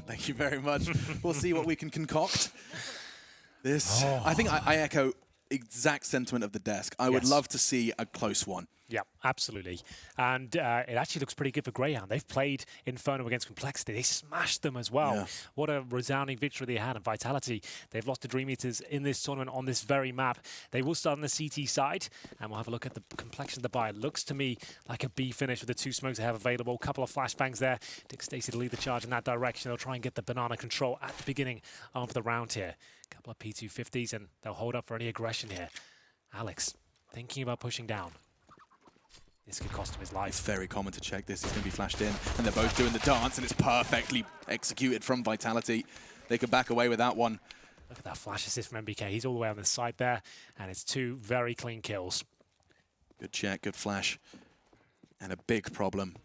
Thank you very much. We'll see what we can concoct. This, I think I echo exact sentiment of the desk. I would love to see a close one. Yeah, absolutely. And it actually looks pretty good for Grayhound. They've played Inferno against Complexity. They smashed them as well. Yeah. What a resounding victory they had. And Vitality, they've lost to Dream Eaters in this tournament on this very map. They will start on the CT side, and we'll have a look at the complexion of the buy. It looks to me like a B finish with the 2 smokes they have available. A couple of flashbangs there. Dick Stacey to lead the charge in that direction. They'll try and get the banana control at the beginning of the round here. A couple of P250s, and they'll hold up for any aggression here. Alex, thinking about pushing down. This could cost him his life. It's very common to check this. He's going to be flashed in, and they're both doing the dance, and it's perfectly executed from Vitality. They could back away with that one. Look at that flash assist from MBK. He's all the way on the side there, and it's 2 very clean kills. Good check, good flash. And a big problem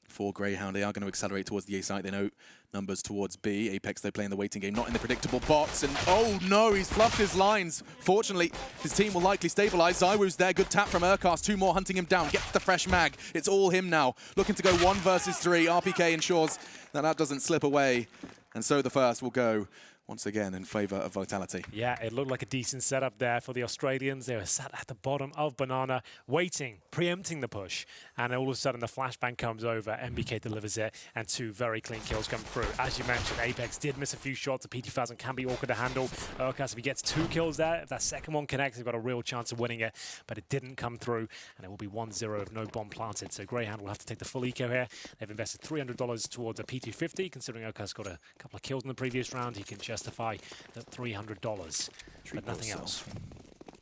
for Grayhound. They are going to accelerate towards the A site. They know numbers towards B. Apex, they play in the waiting game, not in the predictable bots. And oh no, he's fluffed his lines. Fortunately, his team will likely stabilize. Zywoo's there, good tap from Urkast. 2 more hunting him down, gets the fresh mag. It's all him now. Looking to go 1 versus 3. RPK ensures that doesn't slip away. And so the first will go once again in favor of Vitality. Yeah, it looked like a decent setup there for the Australians. They were sat at the bottom of Banana, waiting, preempting the push. And all of a sudden, the flashbang comes over, MBK delivers it, and 2 very clean kills come through. As you mentioned, Apex did miss a few shots. The P2000 can be awkward to handle. Urkast, if he gets 2 kills there, if that second one connects, they've got a real chance of winning it. But it didn't come through, and it will be 1-0 with no bomb planted. So Grayhound will have to take the full eco here. They've invested $300 towards a P250, considering Urkast got a couple of kills in the previous round. He can justify that $300, but nothing else.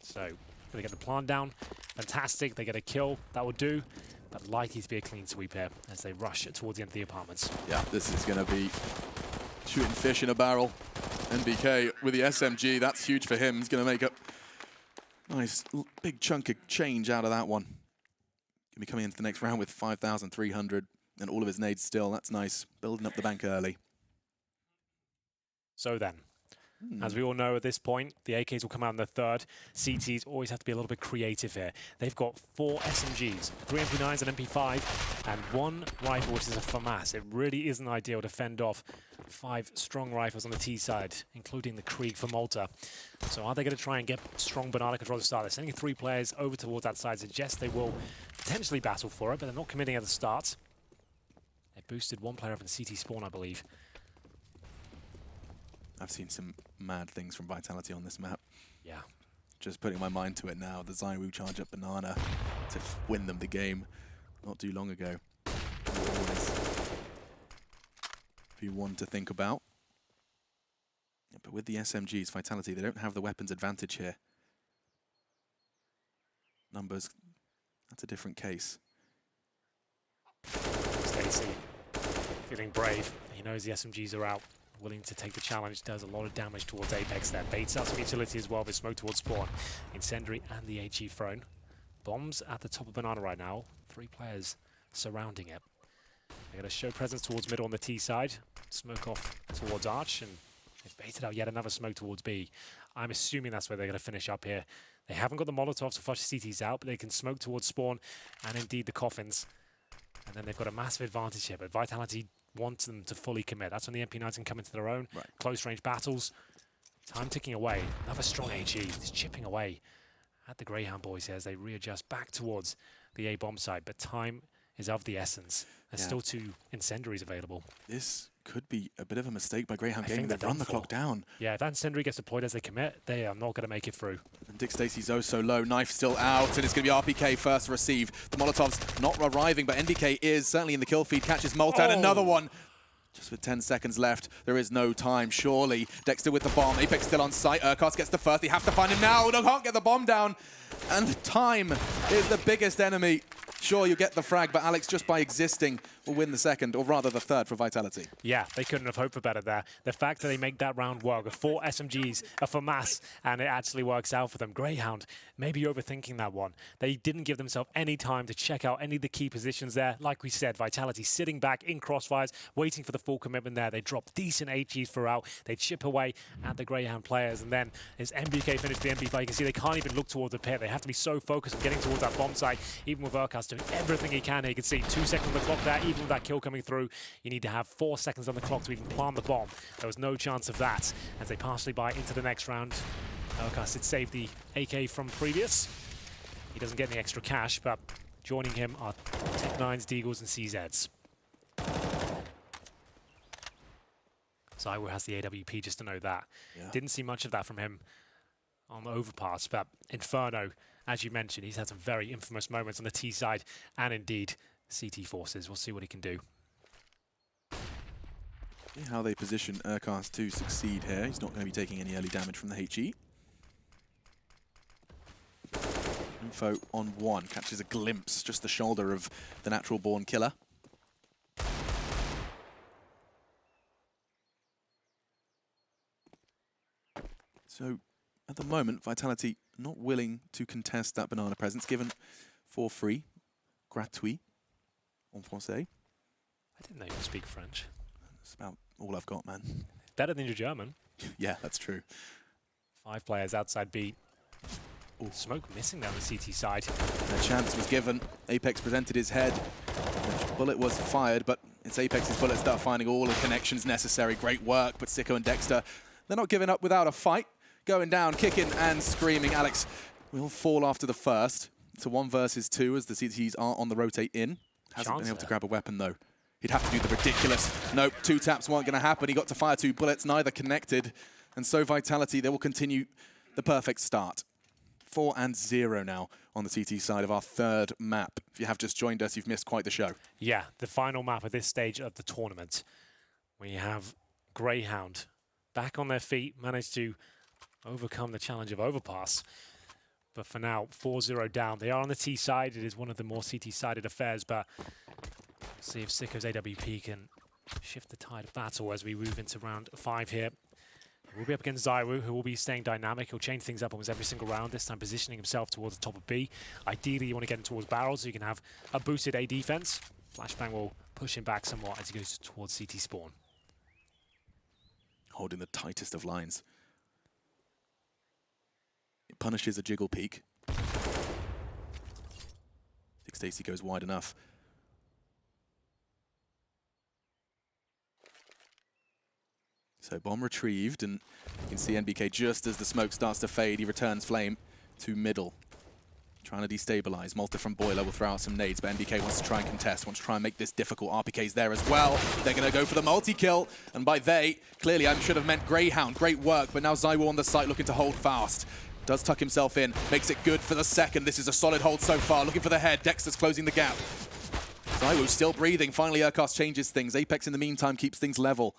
So they get the plant down. Fantastic. They get a kill. That will do. But likely to be a clean sweep here as they rush towards the end of the apartments. Yeah, this is going to be shooting fish in a barrel. NBK with the SMG. That's huge for him. He's going to make a nice big chunk of change out of that one. Going to be coming into the next round with 5,300 and all of his nades still. That's nice. Building up the bank early. So then, as we all know at this point, the AKs will come out in the third. CTs always have to be a little bit creative here. They've got 4 SMGs, 3 MP9s, an MP5, and 1 rifle, which is a FAMAS. It really isn't ideal to fend off 5 strong rifles on the T side, including the Krieg for Malta. So are they going to try and get strong banana control to start? They're sending 3 players over towards that side. Suggests they will potentially battle for it, but they're not committing at the start. They boosted 1 player up in CT spawn, I believe. I've seen some mad things from Vitality on this map. Yeah. Just putting my mind to it now. The Zywoo charge up banana to win them the game not too long ago. Always be one to think about. Yeah, but with the SMGs, Vitality, they don't have the weapons advantage here. Numbers, that's a different case. Stacey feeling brave. He knows the SMGs are out. Willing to take the challenge, does a lot of damage towards Apex there. Baits out some utility as well with smoke towards spawn. Incendiary and the HE thrown. Bombs at the top of Banana right now. 3 players surrounding it. They're going to show presence towards middle on the T side. Smoke off towards Arch, and they've baited out yet another smoke towards B. I'm assuming that's where they're going to finish up here. They haven't got the Molotovs to flush the CTs out, but they can smoke towards spawn and indeed the coffins. And then they've got a massive advantage here, but Vitality wants them to fully commit. That's when the MP9s can come into their own. Right. Close range battles. Time ticking away. Another strong HE just chipping away at the Grayhound boys here as they readjust back towards the A bomb side. But time is of the essence. There's still 2 incendiaries available. This could be a bit of a mistake by Grayhound getting them to run the clock down. Yeah, if that incendiary gets deployed as they commit, they are not going to make it through. And Dick Stacey's oh so low, knife still out, and it's going to be RPK first to receive. The Molotov's not arriving, but NBK is certainly in the kill feed, catches Malta, and another one. Just with 10 seconds left, there is no time, surely. Dexter with the bomb, Apex still on site, Urkast gets the first, they have to find him now, they can't get the bomb down. And time is the biggest enemy. Sure, you get the frag, but Alex, just by existing, will win the second, or rather the third for Vitality. Yeah, they couldn't have hoped for better there. The fact that they make that round work, with 4 SMGs, a FAMAS, and it actually works out for them. Grayhound, maybe overthinking that one. They didn't give themselves any time to check out any of the key positions there. Like we said, Vitality sitting back in crossfires, waiting for the full commitment there. They drop decent HEs throughout. They chip away at the Grayhound players, and then as MBK finished the MP5, you can see they can't even look towards the pit. They have to be so focused on getting towards that bomb site, even with Urkast doing everything he can. You can see 2 seconds on the clock there. Even with that kill coming through, you need to have 4 seconds on the clock to even plant the bomb. There was no chance of that as they partially buy into the next round. Urkas did save the AK from previous. He doesn't get any extra cash, but joining him are Tech9s, Deagles, and CZs. Zywo has the AWP, just to know that. Yeah. Didn't see much of that from him on the overpass, but Inferno, as you mentioned, he's had some very infamous moments on the T side, and indeed CT forces. We'll see what he can do. See how they position Urkas to succeed here. He's not going to be taking any early damage from the HE. Info on one, catches a glimpse, just the shoulder of the natural born killer. So at the moment, Vitality not willing to contest that banana presence, given for free, gratuit, en français. I didn't know you could speak French. That's about all I've got, man. Better than your German. Yeah, that's true. 5 players outside B. Ooh. Smoke missing down the CT side. A chance was given. Apex presented his head. The bullet was fired, but it's Apex's bullets that are finding all the connections necessary. Great work, but Sicko and Dexter, they're not giving up without a fight. Going down, kicking and screaming. Alex will fall after the first. It's a 1 versus 2 as the CTs are on the rotate in. Hasn't been able to grab a weapon though. He'd have to do the ridiculous. Nope, 2 taps weren't going to happen. He got to fire 2 bullets, neither connected. And so Vitality, they will continue the perfect start. 4-0 now on the CT side of our 3rd map. If you have just joined us, you've missed quite the show. Yeah, the final map at this stage of the tournament. We have Grayhound back on their feet, managed to overcome the challenge of overpass. But for now, 4-0 down. They are on the T side. It is one of the more CT-sided affairs, but we'll see if Sicko's AWP can shift the tide of battle as we move into round 5 here. We'll be up against Zywo, who will be staying dynamic. He'll change things up almost every single round, this time positioning himself towards the top of B. Ideally, you want to get him towards barrels so you can have a boosted A defense. Flashbang will push him back somewhat as he goes towards CT spawn. Holding the tightest of lines. It punishes a jiggle peek. I think Stacy goes wide enough. So bomb retrieved, and you can see NBK just as the smoke starts to fade, he returns flame to middle. Trying to destabilize. Malta from Boiler will throw out some nades, but NBK wants to try and contest, wants to try and make this difficult. RPK's there as well. They're going to go for the multi-kill, and by they, clearly I should have meant Grayhound. Great work, but now Zywo on the site looking to hold fast. Does tuck himself in, makes it good for the second. This is a solid hold so far, looking for the head. Dexter's closing the gap. Zywo's still breathing. Finally, Urkas changes things. Apex in the meantime keeps things level.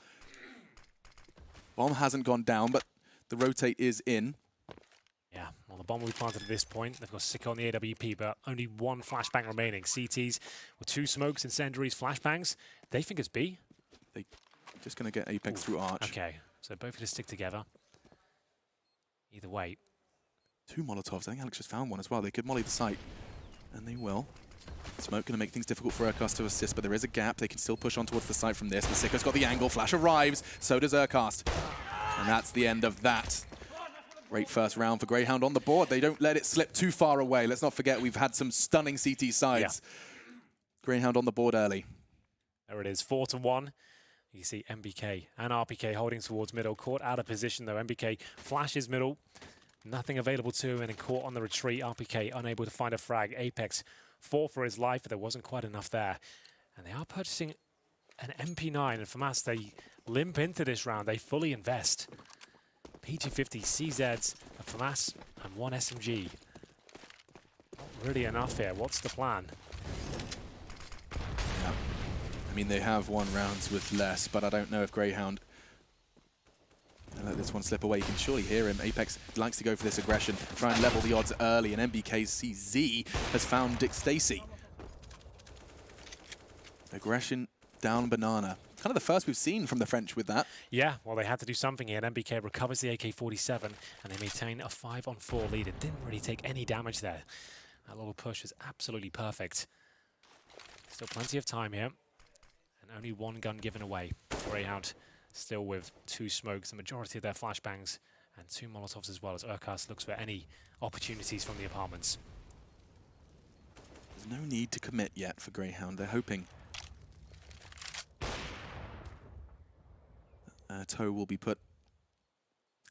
Bomb hasn't gone down, but the rotate is in. Yeah, well, the bomb will be planted at this point. They've got Sicko on the AWP, but only 1 flashbang remaining. CTs with 2 smokes, incendiaries, flashbangs. They think it's B. They just going to get Apex through Arch. Okay, so both going to stick together. Either way. 2 Molotovs. I think Alex just found one as well. They could molly the site, and they will. Smoke going to make things difficult for Urkas to assist, but there is a gap. They can still push on towards the site from this. But Sicko's got the angle. Flash arrives. So does Urkas. And that's the end of that. Great first round for Grayhound on the board. They don't let it slip too far away. Let's not forget we've had some stunning CT sides. Yeah. Grayhound on the board early. There it is, 4-1. You see MBK and RPK holding towards middle. Caught out of position though. MBK flashes middle. Nothing available to him, and then caught on the retreat. RPK unable to find a frag. Apex fought for his life, but there wasn't quite enough there. And they are purchasing an MP9, and FAMAS, they limp into this round. They fully invest. P250, CZs, a FAMAS, and 1 SMG. Not really enough here. What's the plan? Yeah. I mean, they have won rounds with less, but I don't know if Grayhound let this one slip away. You can surely hear him. Apex likes to go for this aggression, try and level the odds early, and MBK's CZ has found Dick Stacy. Aggression down banana. Kind of the first we've seen from the French with that. Yeah, well, they had to do something here, and MBK recovers the AK-47, and they maintain a 5-on-4 lead. It didn't really take any damage there. That little push was absolutely perfect. Still plenty of time here, and only 1 gun given away. Grayhound still with 2 smokes, the majority of their flashbangs, and 2 Molotovs as well, as Urkas looks for any opportunities from the apartments. No need to commit yet for Grayhound. They're hoping Toe will be put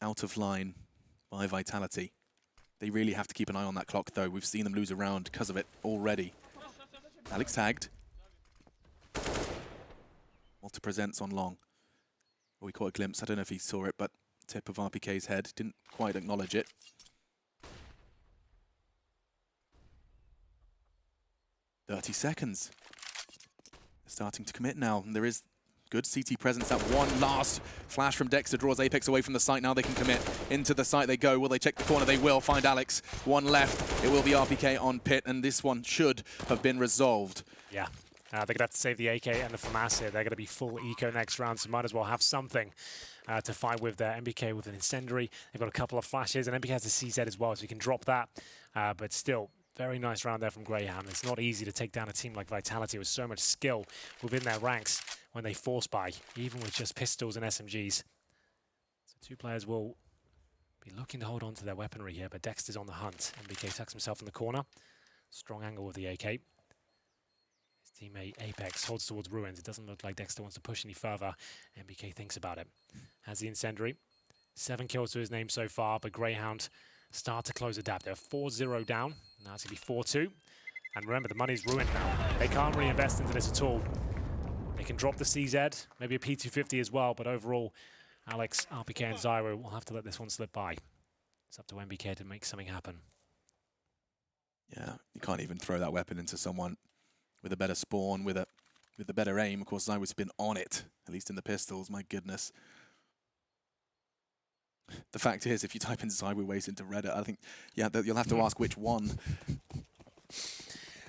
out of line by Vitality. They really have to keep an eye on that clock, though. We've seen them lose a round because of it already. Alex tagged. Walter presents on long. We caught a glimpse. I don't know if he saw it, but tip of RPK's head. Didn't quite acknowledge it. "30 seconds. They're starting to commit now, and there is good CT presence. That one last flash from Dexter draws Apex away from the site. Now they can commit. Into the site they go. Will they check the corner? They will. Find Alex. One left. It will be RPK on pit, and this one should have been resolved. Yeah. They're going to have to save the AK and the FAMAS here. They're going to be full eco next round, so might as well have something to fight with there. MBK with an incendiary. They've got a couple of flashes, and MBK has a CZ as well, so you can drop that. But still, very nice round there from Grayhound. It's not easy to take down a team like Vitality with so much skill within their ranks when they force buy, even with just pistols and SMGs. So two players will be looking to hold on to their weaponry here, but Dexter's on the hunt. MBK tucks himself in the corner. Strong angle with the AK. His teammate Apex holds towards Ruins. It doesn't look like Dexter wants to push any further. MBK thinks about it. Has the incendiary. 7 kills to his name so far, but Grayhound start to close the gap. They're 4-0 down. Now it's going to be 4-2. And remember, the money's ruined now. They can't reinvest into this at all. They can drop the CZ, maybe a P250 as well, but overall, Alex, RPK, and Zyro will have to let this one slip by. It's up to MBK to make something happen. Yeah, you can't even throw that weapon into someone with a better spawn, with the better aim. Of course, Zyro's been on it, at least in the pistols. My goodness. The fact is, if you type in Zyro Waste into Reddit, I think, yeah, you'll have to ask which one.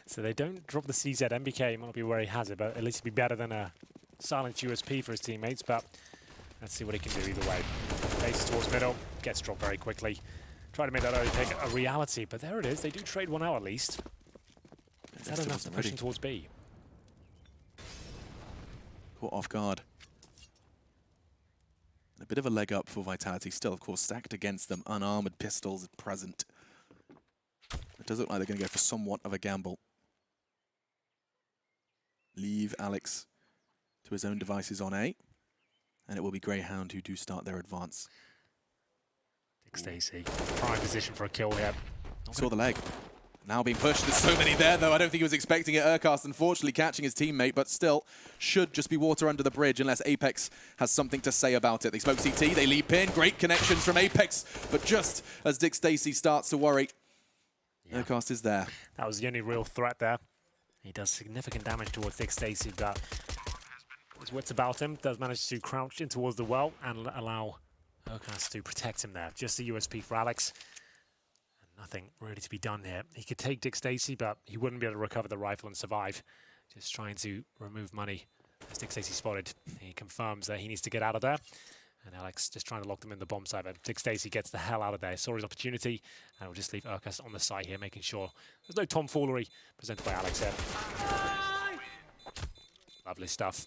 So they don't drop the CZ. MBK might be where he has it, but at least it'd be better than a silent USP for his teammates. But let's see what he can do either way. Faces towards middle, gets dropped very quickly. Try to make that early pick a reality, but there it is. They do trade one out at least. Is that enough to push him towards B? Caught off guard. And a bit of a leg up for Vitality. Still, of course, stacked against them. Unarmored pistols at present. It does look like they're going to go for somewhat of a gamble. Leave Alex to his own devices on A. And it will be Grayhound who do start their advance. Dick Stacey, prime position for a kill here. Saw the leg. Now being pushed. There's so many there, though. I don't think he was expecting it. Urcast, unfortunately, catching his teammate, but still should just be water under the bridge unless Apex has something to say about it. They smoke CT, they leap in. Great connections from Apex, but just as Dick Stacey starts to worry, yeah. Urcast is there. That was the only real threat there. He does significant damage towards Dick Stacey, but his wits about him. Does manage to crouch in towards the well and allow Urcast to protect him there. Just the USP for Alex. Nothing really to be done here. He could take Dick Stacey, but he wouldn't be able to recover the rifle and survive. Just trying to remove money. As Dick Stacey spotted, he confirms that he needs to get out of there. And Alex just trying to lock them in the bomb site. But Dick Stacey gets the hell out of there. Saw his opportunity, and will just leave Urcast on the site here, making sure there's no tomfoolery presented by Alex here. Lovely stuff.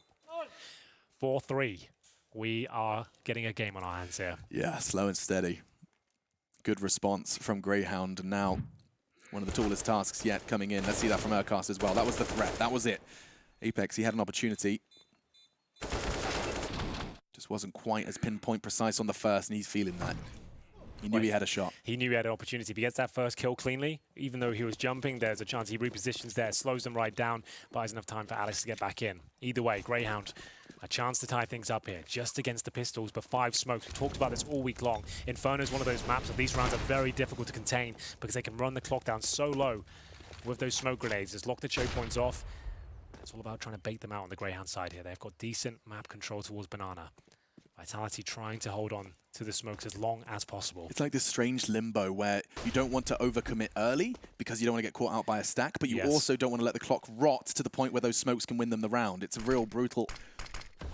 4-3. We are getting a game on our hands here. Yeah, slow and steady. Good response from Grayhound, and now one of the tallest tasks yet coming in. Let's see that from Urcast as well. That was the threat. That was it. Apex, he had an opportunity. Just wasn't quite as pinpoint precise on the first, and he's feeling that. He knew he had a shot. He knew he had an opportunity. If he gets that first kill cleanly, even though he was jumping, there's a chance he repositions there, slows them right down, buys enough time for Alex to get back in. Either way, Grayhound, a chance to tie things up here, just against the pistols, but 5 smokes. We've talked about this all week long. Inferno is one of those maps that these rounds are very difficult to contain because they can run the clock down so low with those smoke grenades. Just lock the choke points off. It's all about trying to bait them out on the Grayhound side here. They've got decent map control towards Banana. Vitality trying to hold on to the smokes as long as possible. It's like this strange limbo where you don't want to overcommit early because you don't want to get caught out by a stack, but you also don't want to let the clock rot to the point where those smokes can win them the round. It's a real brutal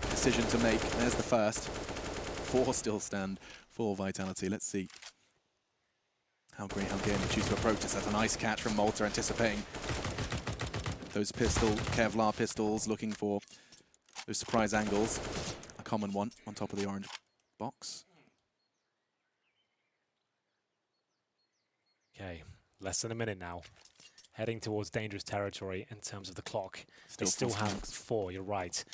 decision to make. There's the first. 4 still stand for Vitality. Let's see how Grayhound game will choose to approach this. That's a nice catch from Malta, anticipating those Kevlar pistols, looking for those surprise angles. A common one on top of the orange box. Okay, less than a minute now. heading towards dangerous territory in terms of the clock. They Still still have smokes. 4, you're right.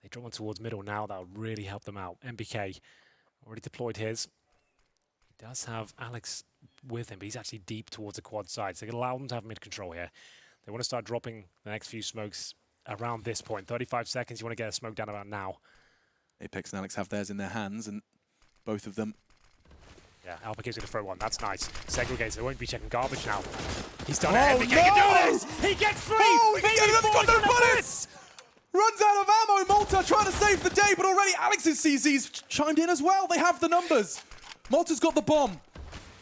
They drop one towards middle now, that'll really help them out. MBK already deployed his. He does have Alex with him, but he's actually deep towards the quad side, so it can allow them to have mid-control here. They want to start dropping the next few smokes around this point. 35 seconds, you want to get a smoke down about now. Apex and Alex have theirs in their hands, and both of them. Yeah, Alpaca's going to throw one. That's nice. Segregates. They won't be checking garbage now. He's done Oh, it. MBK can do this. He gets 3. Oh, he Maybe gets 4 got no on the bullets! Runs out of ammo. Malta trying to save the day, but already Alex's CZ's chimed in as well. They have the numbers. Malta's got the bomb.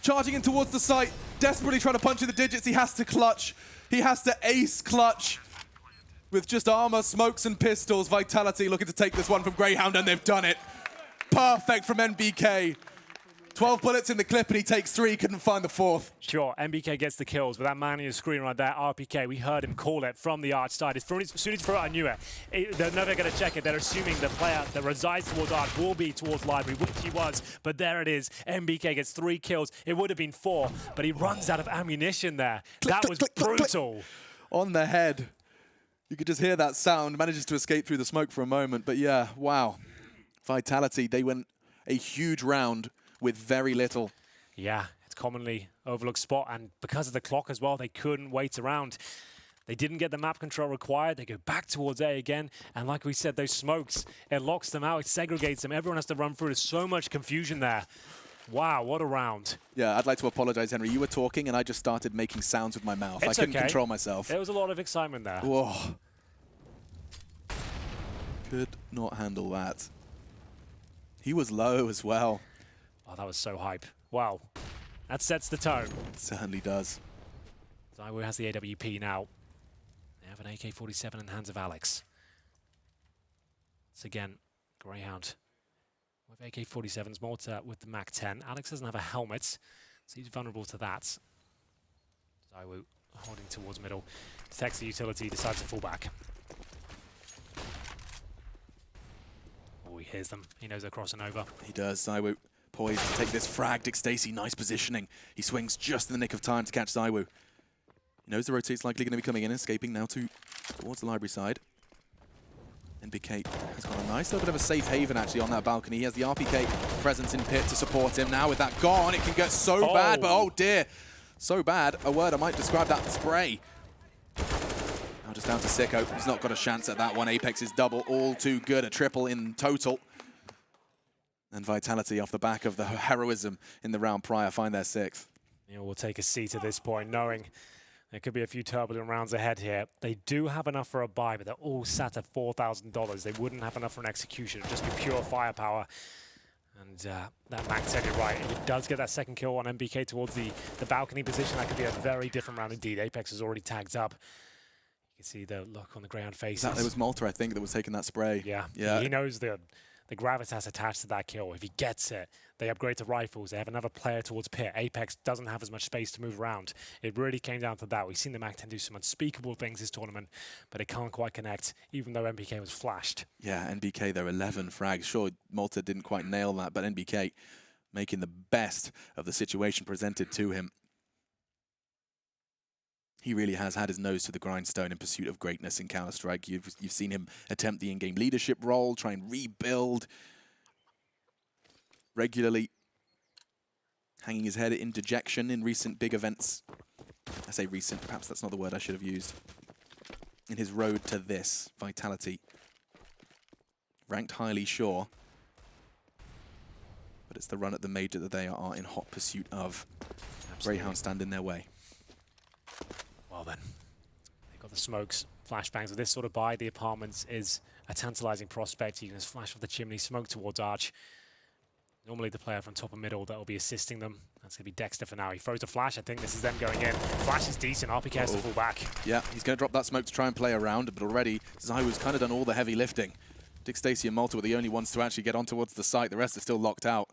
Charging in towards the site. Desperately trying to punch in the digits. He has to clutch. He has to ace clutch. With just armor, smokes, and pistols. Vitality looking to take this one from Grayhound, and they've done it. Perfect from NBK. 12 bullets in the clip, and he takes 3. Couldn't find the 4th. Sure, MBK gets the kills, but that man in the screen right there, RPK, we heard him call it from the arch side. As soon as he threw it, I knew it. They're never going to check it. They're assuming the player that resides towards arch will be towards library, which he was. But there it is. MBK gets 3 kills. It would have been 4, but he runs out of ammunition there. That was brutal. On the head. You could just hear that sound. Manages to escape through the smoke for a moment. But yeah, wow. Vitality, they went a huge round with very little. Yeah, it's commonly overlooked spot, and because of the clock as well, they couldn't wait around. They didn't get the map control required. They go back towards A again, and like we said, those smokes, it locks them out, it segregates them. Everyone has to run through. There's so much confusion there. Wow, what a round. Yeah, I'd like to apologize, Henry. You were talking, and I just started making sounds with my mouth. It's I couldn't okay. control myself. There was a lot of excitement there. Whoa. Could not handle that. He was low as well. Oh, that was so hype. Wow. That sets the tone. It certainly does. Zywoo has the AWP now. They have an AK-47 in the hands of Alex. Once again, Grayhound with AK-47s, Malta with the MAC-10. Alex doesn't have a helmet, so he's vulnerable to that. Zywoo holding towards middle. Detects the utility, decides to fall back. Oh, he hears them. He knows they're crossing over. He does. Zywoo poised to take this frag. Dick Stacey, nice positioning. He swings just in the nick of time to catch Zywoo. He knows the rotate's likely going to be coming in, escaping now towards the library side. NBK has got a nice little bit of a safe haven actually on that balcony. He has the RPK presence in pit to support him. Now with that gone, it can get so bad, but oh dear. So bad, a word I might describe that spray. Now just down to Sicko. He's not got a chance at that one. Apex is double, all too good. A triple in total. And Vitality, off the back of the heroism in the round prior, find their 6th. We'll take a seat at this point, knowing there could be a few turbulent rounds ahead here. They do have enough for a buy, but they're all sat at $4,000. They wouldn't have enough for an execution. It'd just be pure firepower. And that MAC-10, you're right. If it does get that second kill on MBK towards the balcony position, that could be a very different round indeed. Apex is already tagged up. You can see the look on the Grayhound faces. It was Malta, I think, that was taking that spray. Yeah. He knows the gravitas attached to that kill. If he gets it, they upgrade to rifles. They have another player towards pit. Apex doesn't have as much space to move around. It really came down to that. We've seen the MAC-10 do some unspeakable things this tournament, but it can't quite connect, even though NBK was flashed. Yeah, NBK, they're 11 frags. Sure, Malta didn't quite nail that, but NBK making the best of the situation presented to him. He really has had his nose to the grindstone in pursuit of greatness in Counter-Strike. You've seen him attempt the in-game leadership role, try and rebuild regularly, hanging his head in dejection in recent big events. I say recent, perhaps that's not the word I should have used. In his road to this, Vitality. Ranked highly, sure. But it's the run at the Major that they are in hot pursuit of. Absolutely. Grayhound stand in their way. Well then, they've got the smokes, flashbangs. With this sort of buy, the apartments is a tantalizing prospect. You can just flash off the chimney, smoke towards Arch. Normally the player from top and middle that will be assisting them. That's going to be Dexter for now. He throws a flash. I think this is them going in. Flash is decent. RPK has to fall back. Yeah, he's going to drop that smoke to try and play around, but already Zywoo's kind of done all the heavy lifting. Dick Stacey and Malta were the only ones to actually get on towards the site. The rest are still locked out.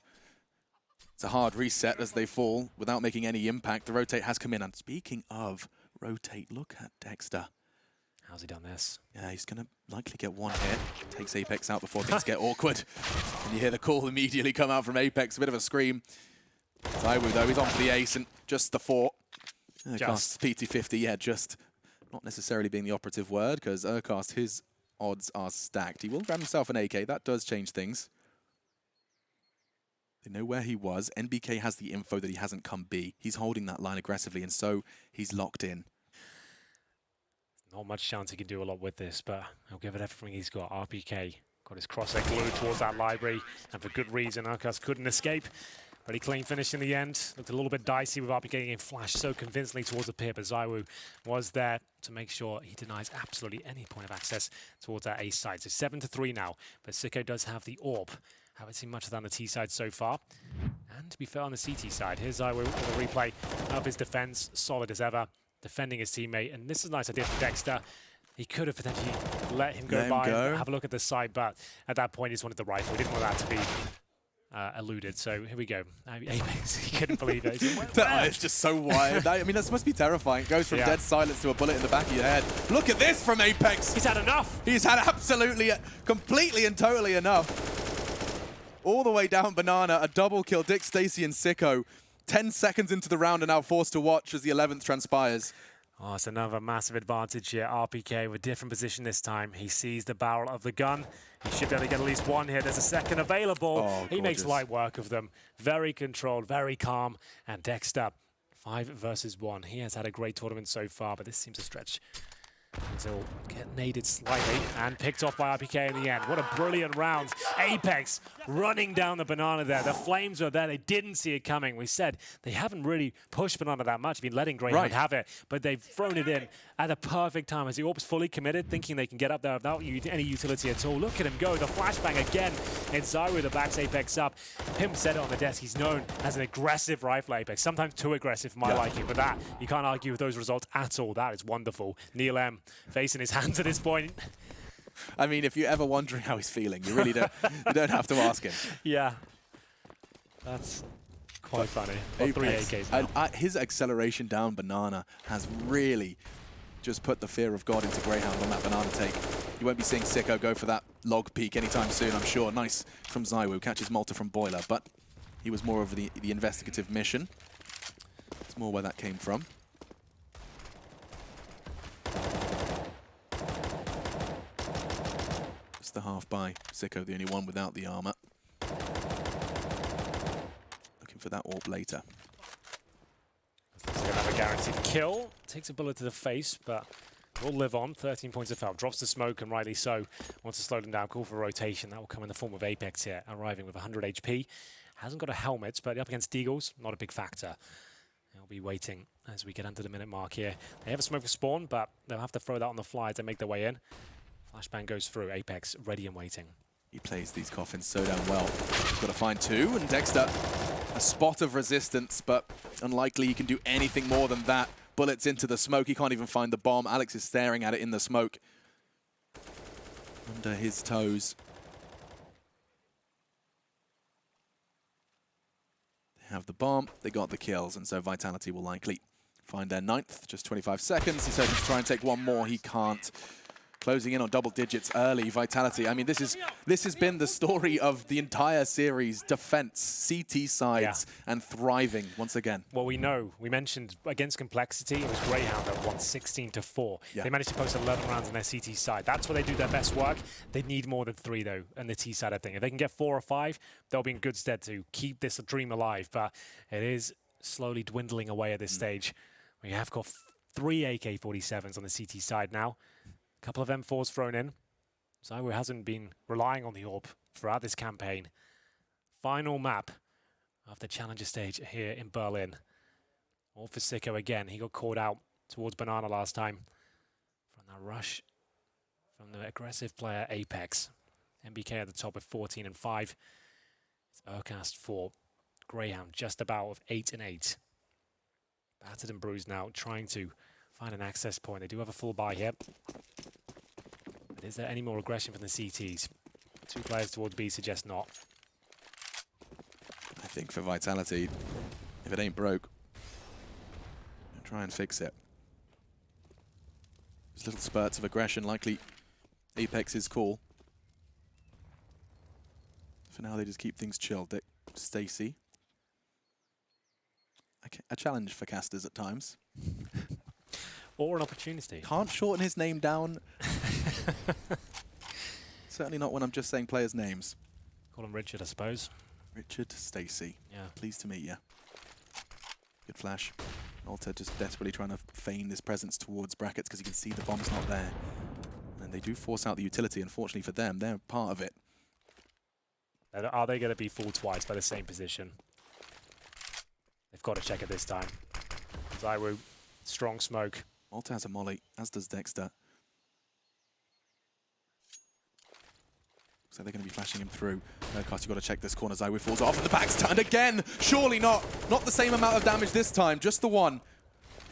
It's a hard reset as they fall without making any impact. The rotate has come in. And speaking of rotate, look at Dexter. How's he done this? Yeah, he's going to likely get one hit. Takes Apex out before things get awkward. And you hear the call immediately come out from Apex. A bit of a scream. Zywoo, though, he's on for the ace and just the 4. Just PT50, yeah, just not necessarily being the operative word, because Urcast, his odds are stacked. He will grab himself an AK. That does change things. They know where he was. NBK has the info that he hasn't come B. He's holding that line aggressively, and so he's locked in. Not much chance he can do a lot with this, but he'll give it everything he's got. RPK got his crosshair glued towards that library, and for good reason. Urcast couldn't escape. Pretty clean finish in the end. Looked a little bit dicey with RPK getting flashed so convincingly towards the pit, but ZywOo was there to make sure he denies absolutely any point of access towards that A side. So 7-3 now, but Sicko does have the AWP. Haven't seen much of that on the T side so far. And to be fair, on the CT side, here's ZywOo with a replay of his defense, solid as ever, defending his teammate. And this is a nice idea from Dexter. He could have potentially let him go by and have a look at the side, but at that point, he just wanted the rifle. He didn't want that to be eluded. So here we go. Apex, he couldn't believe it. It's just so wild. I mean, that must be terrifying. It goes from dead silence to a bullet in the back of your head. Look at this from Apex. He's had enough. He's had absolutely, completely and totally enough. All the way down Banana, a double kill. Dick, Stacy, and Sicko. 10 seconds into the round and now forced to watch as the 11th transpires. Oh, it's another massive advantage here. RPK with different position this time. He sees the barrel of the gun. He should be able to get at least one here. There's a second available. Oh, he makes light work of them. Very controlled, very calm. And Dexter, 5 versus 1. He has had a great tournament so far, but this seems a stretch. He'll get naded slightly and picked off by RPK in the end. What a brilliant round. Apex running down the Banana there. The flames were there. They didn't see it coming. We said they haven't really pushed Banana that much. Been letting Grayhound have it, but they've thrown it in at the perfect time as the AWP's fully committed, thinking they can get up there without any utility at all. Look at him go. The flashbang again. And ZywOo that backs Apex up. Pimp said it on the desk. He's known as an aggressive rifle Apex. Sometimes too aggressive for my liking, but that, you can't argue with those results at all. That is wonderful. Neil M facing his hands at this point. I mean, if you're ever wondering how he's feeling, you really don't, you don't have to ask him. Yeah. That's quite funny. 3 AKs now. His acceleration down Banana has really just put the fear of God into Grayhound on that Banana take. You won't be seeing Sicko go for that log peek anytime soon, I'm sure. Nice from ZywOo, catches Malta from Boiler, but he was more of the investigative mission. It's more where that came from. Just the half by Sicko, the only one without the armor. Looking for that AWP later. He's going to have a guaranteed kill. Takes a bullet to the face, but will live on. 13 points of health. Drops the smoke, and rightly so. Wants to slow them down. Call for rotation. That will come in the form of Apex here, arriving with 100 HP. Hasn't got a helmet, but up against Deagles, not a big factor. They'll be waiting as we get under the minute mark here. They have a smoke for spawn, but they'll have to throw that on the fly as they make their way in. Flashbang goes through. Apex ready and waiting. He plays these coffins so damn well. He's got to find 2, and Dexter, a spot of resistance, but unlikely he can do anything more than that. Bullets into the smoke. He can't even find the bomb. Alex is staring at it in the smoke. Under his toes. They have the bomb. They got the kills, and so Vitality will likely find their 9th. Just 25 seconds. He's hoping to try and take one more. He can't. Closing in on double digits early. Vitality. I mean, this has been the story of the entire series. Defense, CT sides, and thriving once again. Well, we know. We mentioned against Complexity, it was Grayhound that won 16-4. Yeah. They managed to post 11 rounds on their CT side. That's where they do their best work. They need more than 3, though, on the T side, I think. If they can get 4 or 5, they'll be in good stead to keep this dream alive. But it is slowly dwindling away at this stage. We have got 3 AK-47s on the CT side now. A couple of M4s thrown in. ZywOo hasn't been relying on the AWP throughout this campaign. Final map of the Challenger stage here in Berlin. All for Sicko again. He got caught out towards Banana last time from that rush from the aggressive player Apex. NBK at the top with 14 and 5. It's Urcast for Grayhound just about with 8 and 8. Battered and bruised now, trying to find an access point. They do have a full buy here. But is there any more aggression from the CTs? 2 players towards B suggest not. I think for Vitality, if it ain't broke, try and fix it. There's little spurts of aggression, likely Apex's call. For now, they just keep things chilled. Stacy. A challenge for casters at times. or an opportunity. Can't shorten his name down. Certainly not when I'm just saying players' names. Call him Richard, I suppose. Richard Stacy. Yeah. Pleased to meet you. Good flash. Malta just desperately trying to feign this presence towards brackets because you can see the bomb's not there. And they do force out the utility. Unfortunately for them, they're part of it. Are they going to be fooled twice by the same position? They've got to check it this time. Zaiwu, strong smoke. Malta has a molly, as does Dexter. So they're going to be flashing him through. Urquhart, you've got to check this corner. Zaiwu falls off and the back's turned again. Surely not. Not the same amount of damage this time, just the one.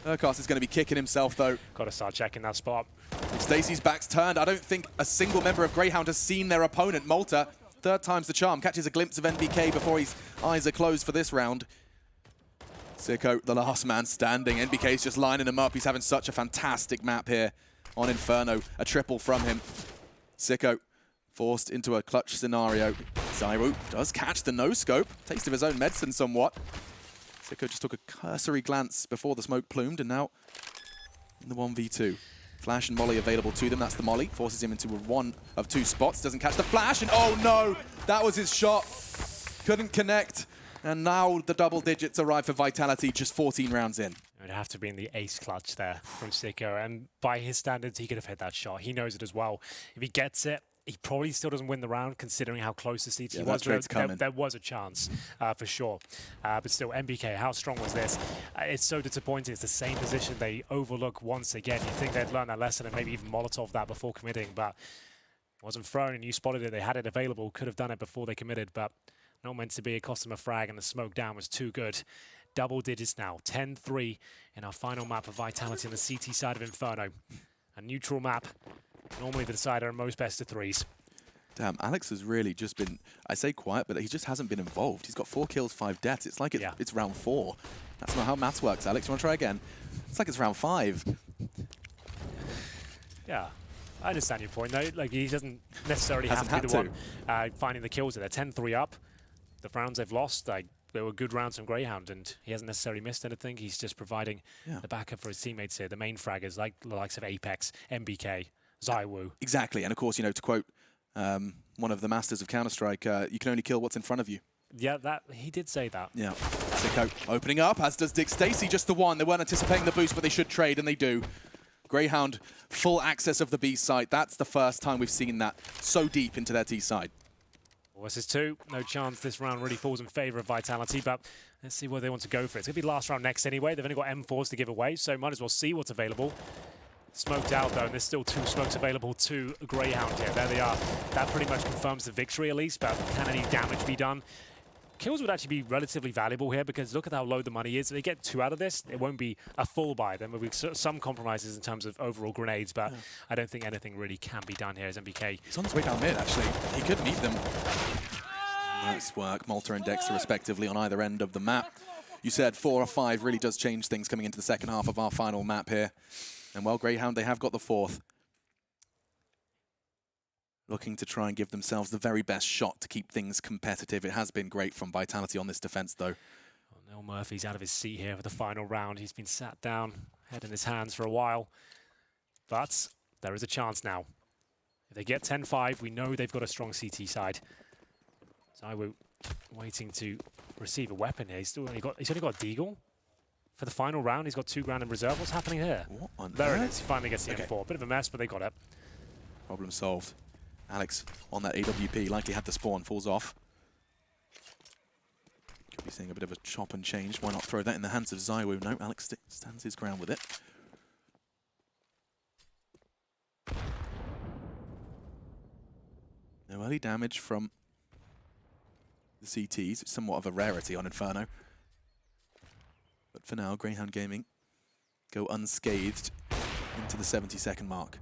Urquhart is going to be kicking himself though. Got to start checking that spot. Stacy's back's turned. I don't think a single member of Grayhound has seen their opponent. Malta, third time's the charm, catches a glimpse of NBK before his eyes are closed for this round. Sicko, the last man standing. NBK's just lining him up. He's having such a fantastic map here on Inferno. A triple from him. Sicko forced into a clutch scenario. Zaiwu does catch the no-scope. Taste of his own medicine somewhat. Sicko just took a cursory glance before the smoke plumed, and now in the 1v2. Flash and molly available to them. That's the molly. Forces him into one of two spots. Doesn't catch the flash, and oh no! That was his shot. Couldn't connect. And now the double digits arrive for Vitality, just 14 rounds in. It would have to be in the ace clutch there from Sicko, and by his standards, he could have hit that shot. He knows it as well. If he gets it, he probably still doesn't win the round, considering how close the CT was. There was a chance, for sure. But still, NBK, how strong was this? It's so disappointing. It's the same position they overlook once again. You'd think they'd learned that lesson and maybe even Molotov that before committing, but it wasn't thrown, and you spotted it. They had it available, could have done it before they committed, but not meant to be. It cost them a frag, and the smoke down was too good. Double digits now, 10-3 in our final map of Vitality on the CT side of Inferno. A neutral map. Normally the decider in most best of threes. Damn, Alex has really just been, I say quiet, but he just hasn't been involved. He's got 4 kills, 5 deaths. It's like it's round 4. That's not how maths works, Alex. You want to try again? It's like it's round 5. Yeah, I understand your point, though. Like, he doesn't necessarily have to be the one finding the kills. They're 10-3 up. The rounds they've lost, they were good rounds from Grayhound, and he hasn't necessarily missed anything. He's just providing the backup for his teammates here. The main fraggers, like the likes of Apex, NBK, Zaiwu. Exactly, and of course, you know, to quote one of the masters of Counter-Strike, you can only kill what's in front of you. Yeah, he did say that. Yeah. Sicko opening up, as does Dick Stacy, just the one. They weren't anticipating the boost, but they should trade, and they do. Grayhound, full access of the B site. That's the first time we've seen that so deep into their T side. Versus 2, no chance this round really falls in favor of Vitality, but let's see where they want to go for it. It's going to be last round next anyway. They've only got M4s to give away, so might as well see what's available. Smoked out though, and there's still 2 smokes available to Grayhound here. There they are. That pretty much confirms the victory at least, but can any damage be done? Kills would actually be relatively valuable here because look at how low the money is. If they get 2 out of this, it won't be a full buy. There will be some compromises in terms of overall grenades, but I don't think anything really can be done here as NBK. He's on his way down mid, actually. He could meet them. Nice work, Malta and Dexter respectively on either end of the map. You said 4 or 5 really does change things coming into the second half of our final map here. And well, Grayhound, they have got the 4th. Looking to try and give themselves the very best shot to keep things competitive. It has been great from Vitality on this defense, though. Well, Neil Murphy's out of his seat here for the final round. He's been sat down, head in his hands for a while. But there is a chance now. If they get 10-5, we know they've got a strong CT side. Zaiwu waiting to receive a weapon here. He's only got Deagle for the final round. He's got 2 grand in reserve. What's happening here? What on there earth? It is. He finally gets the M4. Bit of a mess, but they got it. Problem solved. Alex on that AWP, likely had the spawn, falls off. Could be seeing a bit of a chop and change. Why not throw that in the hands of Zaiwu? No, Alex stands his ground with it. No early damage from the CTs. It's somewhat of a rarity on Inferno. But for now, Grayhound Gaming go unscathed into the 70-second mark.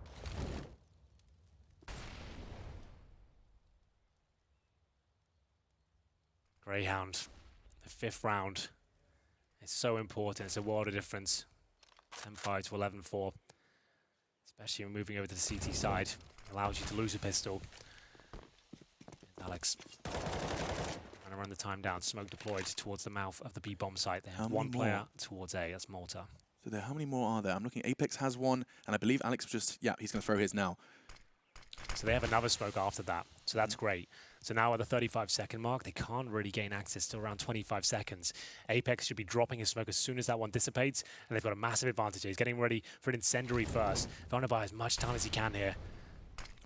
Grayhound, the 5th round. It's so important. It's a world of difference. 10-5 to 11-4. Especially when moving over to the CT side. Allows you to lose a pistol. And Alex trying to run the time down. Smoke deployed towards the mouth of the B bomb site. They have 1 player towards A. That's Malta. So how many more are there? I'm looking, Apex has one, and I believe Alex just, yeah, he's going to throw his now. So they have another smoke after that, so that's great. So now at the 35-second mark, they can't really gain access to around 25 seconds. Apex should be dropping his smoke as soon as that one dissipates, and they've got a massive advantage here. He's getting ready for an incendiary first. Trying to buy as much time as he can here.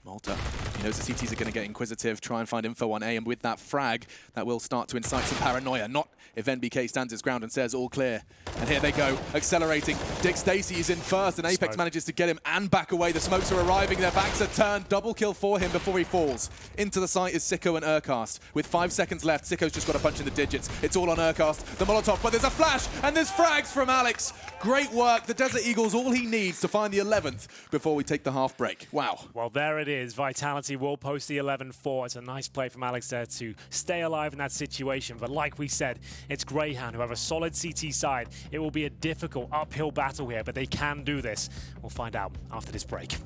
Malta, he knows the CTs are going to get inquisitive, try and find info on A, and with that frag, that will start to incite some paranoia. Not if NBK stands his ground and says all clear. And here they go, accelerating. Dick Stacy is in first, and Apex manages to get him and back away. The smokes are arriving, their backs are turned. Double kill for him before he falls. Into the site is Sicko and Urcast. With 5 seconds left, Sicko's just got a punch in the digits. It's all on Urcast, the Molotov, but there's a flash, and there's frags from Alex. Great work. The Desert Eagle's all he needs to find the 11th before we take the half break. Wow. Well, there it is. Vitality will post the 11-4. It's a nice play from Alex there to stay alive in that situation. But like we said, it's Grayhound who have a solid CT side. It will be a difficult uphill battle here, but they can do this. We'll find out after this break.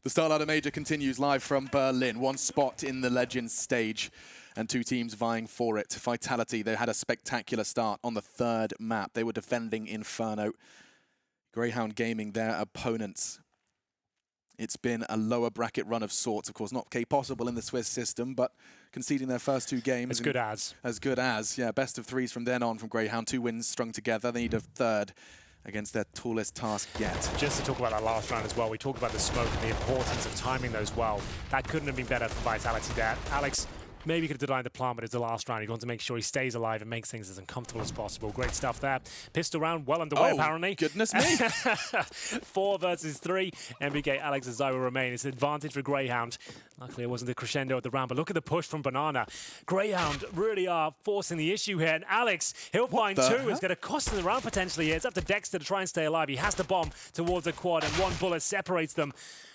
The StarLadder Major continues live from Berlin. One spot in the Legends stage and 2 teams vying for it. Vitality, they had a spectacular start on the 3rd map. They were defending Inferno. Grayhound Gaming, their opponents. It's been a lower bracket run of sorts. Of course, not possible in the Swiss system, but conceding their first 2 games. As good as. As good as, yeah. Best of 3s from then on from Grayhound. 2 wins strung together. They need a 3rd against their tallest task yet. Just to talk about that last round as well, we talked about the smoke and the importance of timing those well. That couldn't have been better for Vitality there. Alex maybe could have denied the plan, but it's the last round. He wants to make sure he stays alive and makes things as uncomfortable as possible. Great stuff there. Pistol round well underway, apparently. Goodness me. 4 versus 3. NBK, Alex, and Zai will remain. It's an advantage for Grayhound. Luckily, it wasn't the crescendo at the round, but look at the push from Banana. Grayhound really are forcing the issue here, and Alex, he'll find 2. It's going to cost him the round potentially here. It's up to Dexter to try and stay alive. He has the bomb towards the quad, and 1 bullet separates them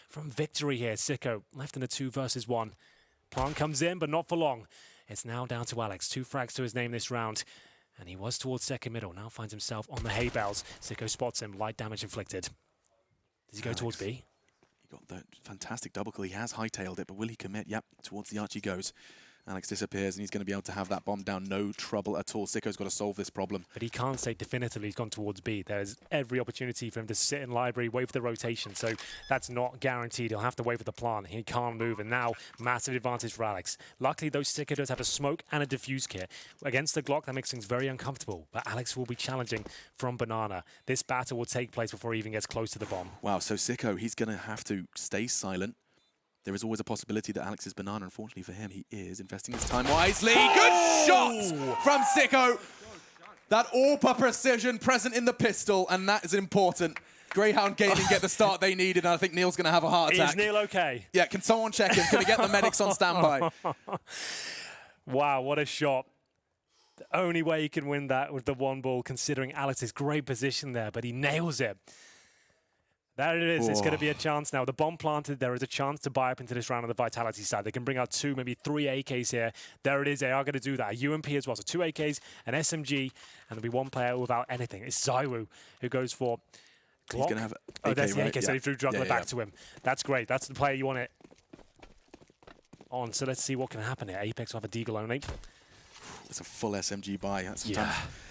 from victory here. Sicko left in a 2 versus 1. Plant comes in, but not for long. It's now down to Alex. 2 frags to his name this round. And he was towards second middle. Now finds himself on the hay bales. Sicko spots him. Light damage inflicted. Does he go towards B? He got that fantastic double kill. He has hightailed it, but will he commit? Yep, towards the arch he goes. Alex disappears, and he's going to be able to have that bomb down. No trouble at all. Sicko's got to solve this problem. But he can't say definitively he's gone towards B. There's every opportunity for him to sit in library, wait for the rotation. So that's not guaranteed. He'll have to wait for the plant. He can't move. And now, massive advantage for Alex. Luckily, those Sicko does have a smoke and a diffuse kit. Against the Glock, that makes things very uncomfortable. But Alex will be challenging from Banana. This battle will take place before he even gets close to the bomb. Wow, so Sicko, he's going to have to stay silent. There is always a possibility that Alex is Banana. Unfortunately for him, he is investing his time wisely. Good shot from Sicko. That AWP precision present in the pistol, and that is important. Grayhound Gaming get the start they needed, and I think Neil's going to have a heart attack. Is Neil okay? Yeah, can someone check him? Can we get the medics on standby? Wow, what a shot. The only way he can win that with the 1 ball, considering Alex's great position there, but he nails it. There it is. It's going to be a chance now. The bomb planted. There is a chance to buy up into this round on the Vitality side. They can bring out 2, maybe 3 AKs here. There it is. They are going to do that. A UMP as well. So 2 AKs, an SMG, and there'll be 1 player without anything. It's Zywoo who goes for Glock. He's going to have AK, oh, there's the AK. right? So he threw Juggler back to him. That's great. That's the player you want it on. So let's see what can happen here. Apex will have a Deagle only. It's a full SMG buy.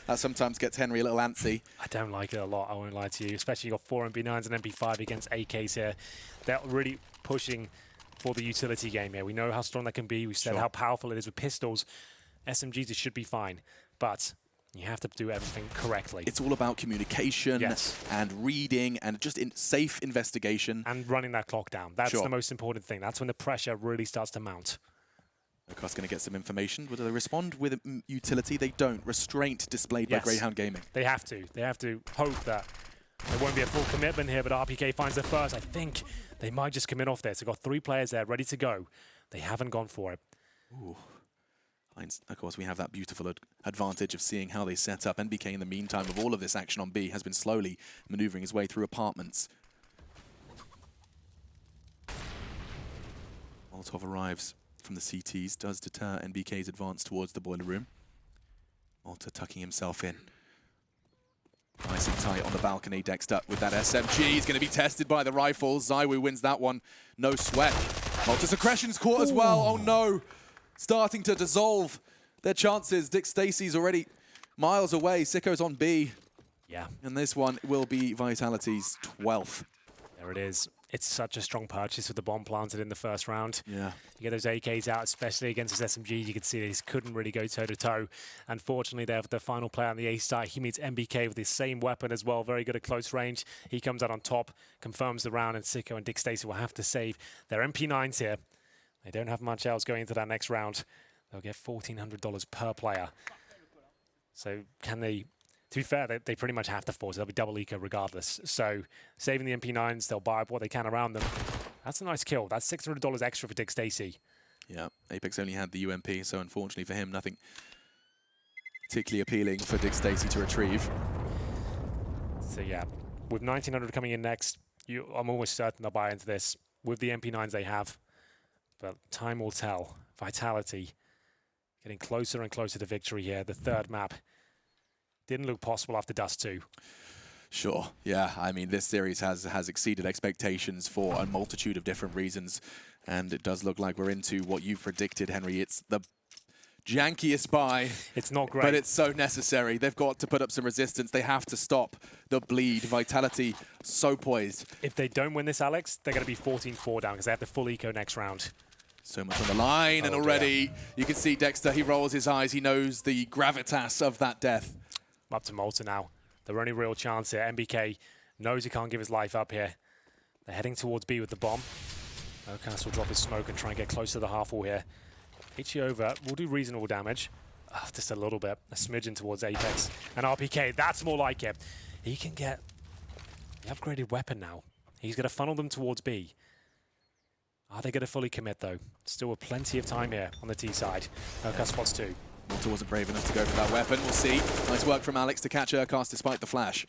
That sometimes gets Henry a little antsy. I don't like it a lot, I won't lie to you. Especially you got 4 MP9s and MP5 against AKs here. They're really pushing for the utility game here. We know how strong that can be. We've said how powerful it is with pistols. SMGs, it should be fine. But you have to do everything correctly. It's all about communication and reading and just safe investigation. And running that clock down. That's the most important thing. That's when the pressure really starts to mount. Nokar's going to get some information. Will they respond with utility? They don't. Restraint displayed by Grayhound Gaming. They have to. They have to hope that there won't be a full commitment here, but RPK finds the first. I think they might just commit off this. They've got 3 players there ready to go. They haven't gone for it. Ooh. Of course, we have that beautiful advantage of seeing how they set up. NBK, in the meantime, of all of this action on B, has been slowly maneuvering his way through apartments. Molotov arrives from the CTs, does deter NBK's advance towards the boiler room. Malta tucking himself in. Nice and tight on the balcony. Dexter with that SMG. He's going to be tested by the rifles. Zywoo wins that one. No sweat. Malta's aggression's caught as well. Oh no. Starting to dissolve their chances. Dick Stacy's already miles away. Sicko's on B. Yeah. And this one will be Vitality's 12th. There it is. It's such a strong purchase with the bomb planted in the first round. Yeah. You get those AKs out, especially against his SMG. You can see they couldn't really go toe-to-toe. Unfortunately, they have the final player on the A side. He meets NBK with the same weapon as well. Very good at close range. He comes out on top, confirms the round, and Sicko and Dick Stacy will have to save their MP9s here. They don't have much else going into that next round. They'll get $1,400 per player. So can they... To be fair, they pretty much have to force it. They'll be double eco regardless. So saving the MP9s, they'll buy up what they can around them. That's a nice kill. That's $600 extra for Dick Stacy. Yeah, Apex only had the UMP, so unfortunately for him, nothing particularly appealing for Dick Stacy to retrieve. So yeah, with 1900 coming in next, I'm almost certain they'll buy into this with the MP9s they have. But time will tell. Vitality getting closer and closer to victory here. The 3rd map didn't look possible after Dust 2. Sure, yeah. I mean, this series has exceeded expectations for a multitude of different reasons, and it does look like we're into what you've predicted, Henry. It's the jankiest buy. It's not great. But it's so necessary. They've got to put up some resistance. They have to stop the bleed. Vitality so poised. If they don't win this, Alex, they're going to be 14-4 down because they have the full eco next round. So much on the line, and already you can see Dexter, he rolls his eyes. He knows the gravitas of that death. Up to Malta now. Their only real chance here. NBK knows he can't give his life up here. They're heading towards B with the bomb. Okas will drop his smoke and try and get close to the half wall here. Itchy over will do reasonable damage. Just a little bit. A smidgen towards Apex. And RPK, that's more like it. He can get the upgraded weapon now. He's going to funnel them towards B. Are they going to fully commit, though? Still with plenty of time here on the T side. Okas spots 2. Malta wasn't brave enough to go for that weapon. We'll see. Nice work from Alex to catch Urkas despite the flash.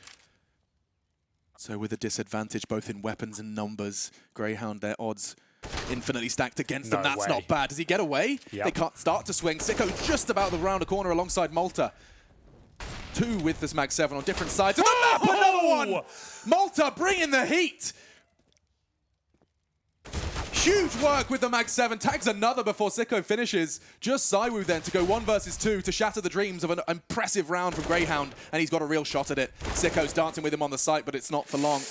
So with a disadvantage both in weapons and numbers, Grayhound, their odds infinitely stacked against them. That's not bad. Does he get away? Yep. They can't start to swing. Sicko just about to round a corner alongside Malta. 2 with this Mag 7 on different sides. And the map, another one! Malta bringing the heat. Huge work with the Mag 7. Tags another before Sicko finishes. Just Zywoo then to go 1 versus 2 to shatter the dreams of an impressive round from Grayhound. And he's got a real shot at it. Sicko's dancing with him on the site, but it's not for long.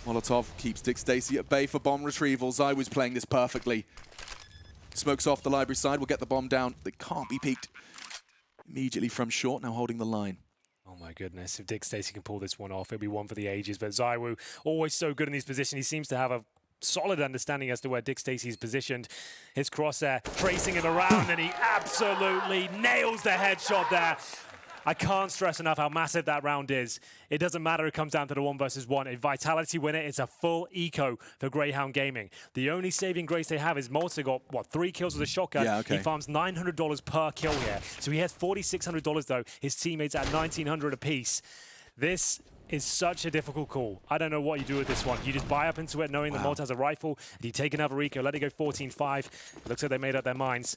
Molotov keeps Dick Stacy at bay for bomb retrieval. Zywoo's playing this perfectly. Smokes off the library side. Will get the bomb down. They can't be peeked immediately from short. Now holding the line. Oh my goodness, if Dick Stacy can pull this one off, it'll be one for the ages. But Zywoo, always so good in these positions. He seems to have a solid understanding as to where Dick Stacy's positioned. His crosshair tracing it around, and he absolutely nails the headshot there. I can't stress enough how massive that round is. It doesn't matter, it comes down to the 1 versus 1. If Vitality win it, it's a full eco for Grayhound Gaming. The only saving grace they have is Malta got, what, 3 kills with a shotgun. Yeah, okay. He farms $900 per kill here. So he has $4,600 though. His teammates at $1,900 apiece. This is such a difficult call. I don't know what you do with this one. You just buy up into it knowing that Malta has a rifle. You take another eco, let it go 14-5. It looks like they made up their minds.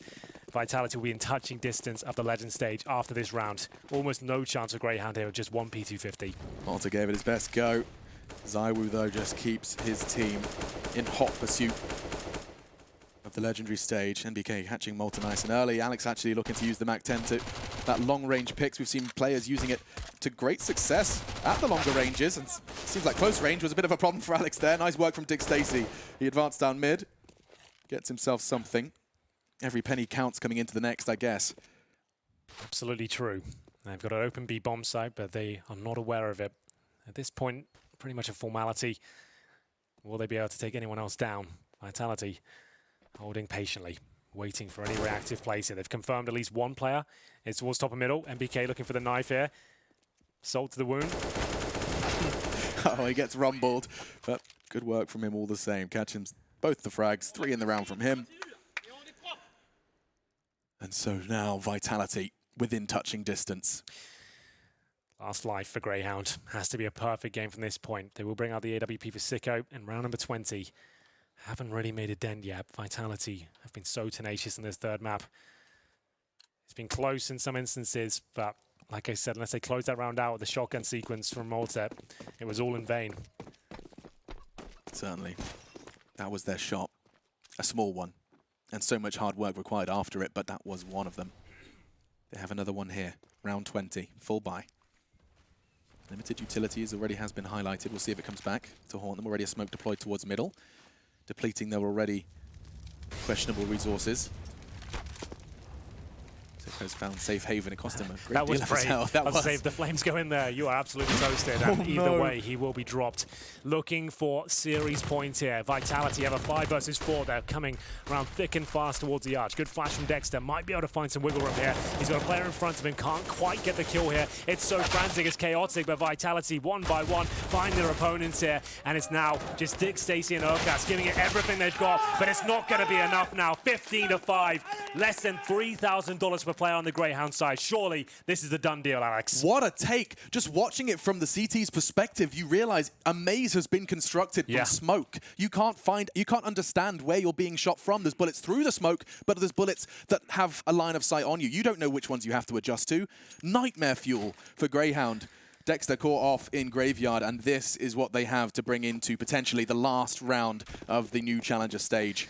Vitality will be in touching distance of the Legend stage after this round. Almost no chance of Grayhound here with just one P250. Malta gave it his best go. Zywoo, though, just keeps his team in hot pursuit of the legendary stage. NBK catching Malta nice and early. Alex actually looking to use the MAC-10 to that long-range picks. We've seen players using it to great success at the longer ranges, and seems like close range was a bit of a problem for Alex there. Nice work from Dick Stacey. He advanced down mid, gets himself something. Every penny counts coming into the next, I guess. Absolutely true. They've got an open B bomb site, but they are not aware of it. At this point, pretty much a formality. Will they be able to take anyone else down? Vitality holding patiently, waiting for any reactive plays here. They've confirmed at least one player. It's towards top of middle. NBK looking for the knife here. Salt to the wound. Oh, he gets rumbled, but good work from him all the same. Catching both the frags, 3 in the round from him. And so now Vitality within touching distance. Last life for Grayhound. Has to be a perfect game from this point. They will bring out the AWP for Sicko in round number 20. Haven't really made a dent yet. Vitality have been so tenacious in this third map. It's been close in some instances, but like I said, unless they close that round out with the shotgun sequence from Malta, it was all in vain. Certainly. That was their shot. A small one. And so much hard work required after it, but that was one of them. They have another one here. Round 20. Full buy. Limited utilities already has been highlighted. We'll see if it comes back to haunt them. Already a smoke deployed towards middle, depleting their already questionable resources. Sicko's found safe haven. It cost him a great deal of his health. That was save. The flames go in there. You are absolutely toasted. And either way, he will be dropped. Looking for series points here. Vitality have a 5 versus 4. They're coming around thick and fast towards the arch. Good flash from Dexter. Might be able to find some wiggle room here. He's got a player in front of him. Can't quite get the kill here. It's so frantic, it's chaotic, but Vitality, one by one, find their opponents here. And it's now just Dick, Stacey, and Urkas giving it everything they've got. But it's not going to be enough now. 15-5. Less than $3,000 per player on the Grayhound side. Surely this is a done deal, Alex. What a take. Just watching it from the CT's perspective, you realize a maze has been constructed from smoke. You can't understand where you're being shot from. There's bullets through the smoke, but there's bullets that have a line of sight on you. You don't know which ones you have to adjust to. Nightmare fuel for Grayhound. Dexter caught off in Graveyard, and this is what they have to bring into potentially the last round of the new Challenger stage.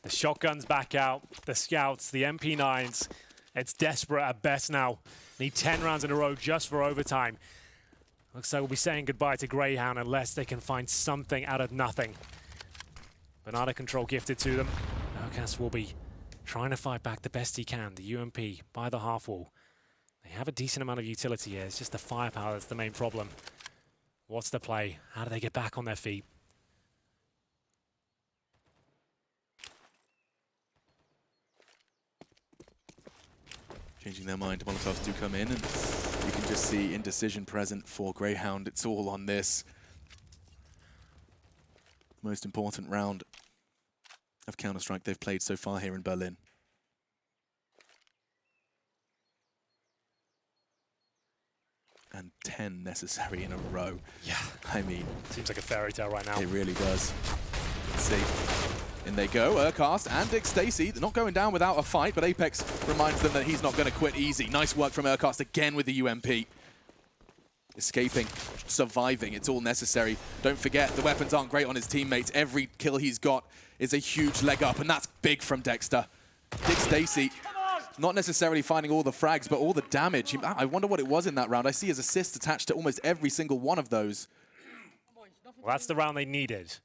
The shotguns back out, the scouts, the MP9s. It's desperate at best now. Need 10 rounds in a row just for overtime. Looks like we'll be saying goodbye to Grayhound unless they can find something out of nothing. Banana control gifted to them. Urkas will be trying to fight back the best he can. The UMP by the half wall. They have a decent amount of utility here. It's just the firepower that's the main problem. What's the play? How do they get back on their feet? Changing their mind, Molotovs do come in, and you can just see indecision present for Grayhound. It's all on this. Most important round of Counter-Strike they've played so far here in Berlin. And 10 necessary in a row. Yeah. I mean... Seems like a fairy tale right now. It really does. Let's see. In they go, Urkas and Dick Stacey. They're not going down without a fight, but Apex reminds them that he's not going to quit easy. Nice work from Urkas again with the UMP. Escaping, surviving, it's all necessary. Don't forget, the weapons aren't great on his teammates. Every kill he's got is a huge leg up, and that's big from Dexter. Dick Stacey, not necessarily finding all the frags, but all the damage. I wonder what it was in that round. I see his assist attached to almost every single one of those. Well, that's the round they needed.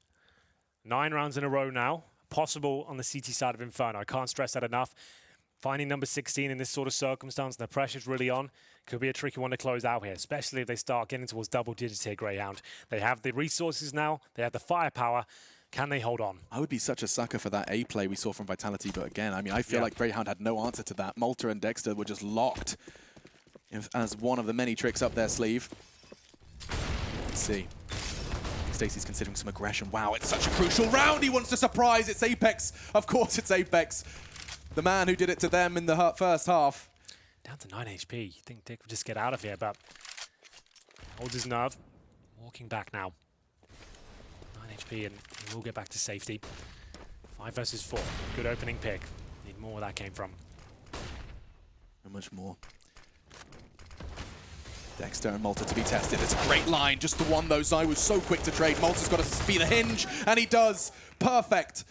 9 rounds in a row now. Possible on the CT side of Inferno. I can't stress that enough. Finding number 16 in this sort of circumstance, the pressure's really on, could be a tricky one to close out here, especially if they start getting towards double digits here, Grayhound. They have the resources now. They have the firepower. Can they hold on? I would be such a sucker for that A play we saw from Vitality, but again, I mean, I feel like Grayhound had no answer to that. Malta and Dexter were just locked as one of the many tricks up their sleeve. Let's see. Stacey's considering some aggression. Wow, it's such a crucial round. He wants to surprise. It's Apex. Of course it's Apex. The man who did it to them in the first half. Down to 9 HP. You think Dick would just get out of here, but holds his nerve. Walking back now. 9 HP and he will get back to safety. 5 versus 4. Good opening pick. Need more where that came from. How much more? Dexter and Malta to be tested. It's a great line. Just the one, though. Zai was so quick to trade. Malta's got to be the hinge, and he does. Perfect.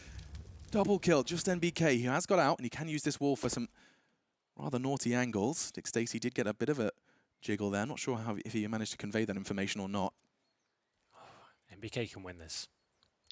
Double kill. Just NBK. He has got out, and he can use this wall for some rather naughty angles. Dick Stacey did get a bit of a jiggle there. Not sure if he managed to convey that information or not. NBK can win this.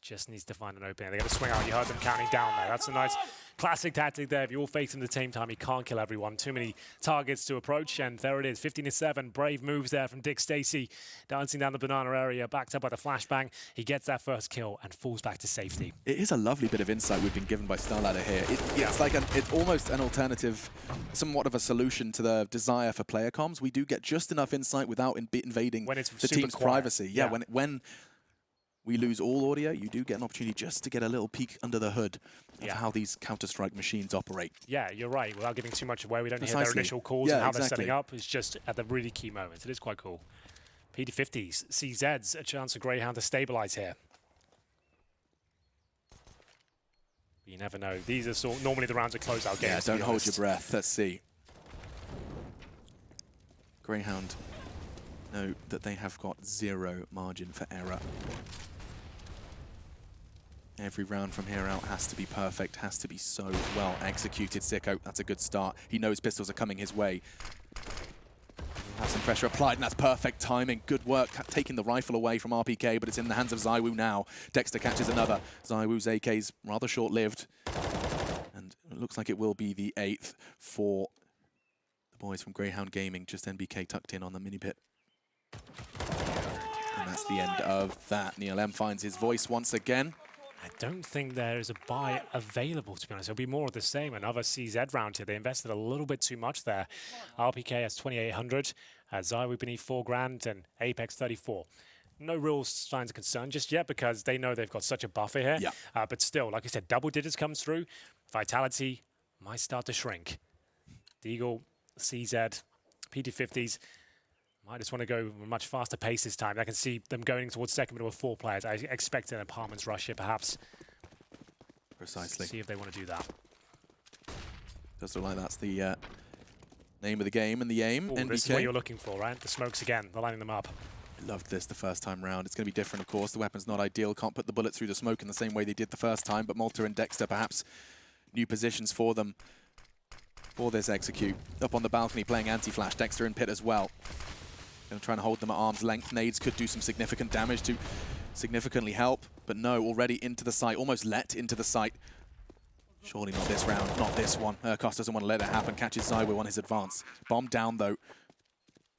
Just needs to find an opening. They got to swing out. You heard them counting down there. That's a nice classic tactic there. If you all face him at the same time, you can't kill everyone. Too many targets to approach, and there it is. 15-7. Brave moves there from Dick Stacey. Dancing down the banana area, backed up by the flashbang. He gets that first kill and falls back to safety. It is a lovely bit of insight we've been given by StarLadder here. It's like it's almost an alternative, somewhat of a solution to the desire for player comms. We do get just enough insight without invading the team's privacy. Yeah, when we lose all audio, you do get an opportunity just to get a little peek under the hood of how these Counter-Strike machines operate. Yeah, you're right. Without giving too much away, we don't hear their initial calls and how they're setting up. It's just at the really key moments. It is quite cool. PD50s, CZs, a chance for Grayhound to stabilize here. You never know. These are normally the rounds of closeout games. Yeah, don't hold your breath. Let's see. Grayhound know that they have got 0 margin for error. Every round from here out has to be perfect, has to be so well executed. Sicko, that's a good start. He knows pistols are coming his way. Have some pressure applied, and that's perfect timing. Good work, taking the rifle away from RPK, but it's in the hands of ZywOo now. Dexter catches another. ZywOo's AK's rather short-lived. And it looks like it will be the 8th for the boys from Grayhound Gaming. Just NBK tucked in on the mini-pit. And that's the end of that. Neil M finds his voice once again. I don't think there is a buy available, to be honest. It'll be more of the same. Another CZ round here. They invested a little bit too much there. RPK has 2,800. ZywOo beneath 4 grand and Apex 34. No real signs of concern just yet because they know they've got such a buffer here. Yeah. But still, like I said, double digits comes through. Vitality might start to shrink. Deagle, CZ, PD50s. Might just want to go a much faster pace this time. I can see them going towards second middle with 4 players. I expect an apartments rush here, perhaps. Precisely. See if they want to do that. Does look like that's the name of the game and the aim. Ooh, this is what you're looking for, right? The smokes again. They're lining them up. I loved this the first time round. It's going to be different, of course. The weapon's not ideal. Can't put the bullet through the smoke in the same way they did the first time. But Malta and Dexter, perhaps new positions for them for this execute. Up on the balcony playing anti-flash. Dexter in pit as well. Going to try and hold them at arm's length. Nades could do some significant damage to significantly help, but no, already into the site, almost let into the site. Surely not this round, not this one. Urkos doesn't want to let it happen, catches ZywOo on his advance. Bomb down though.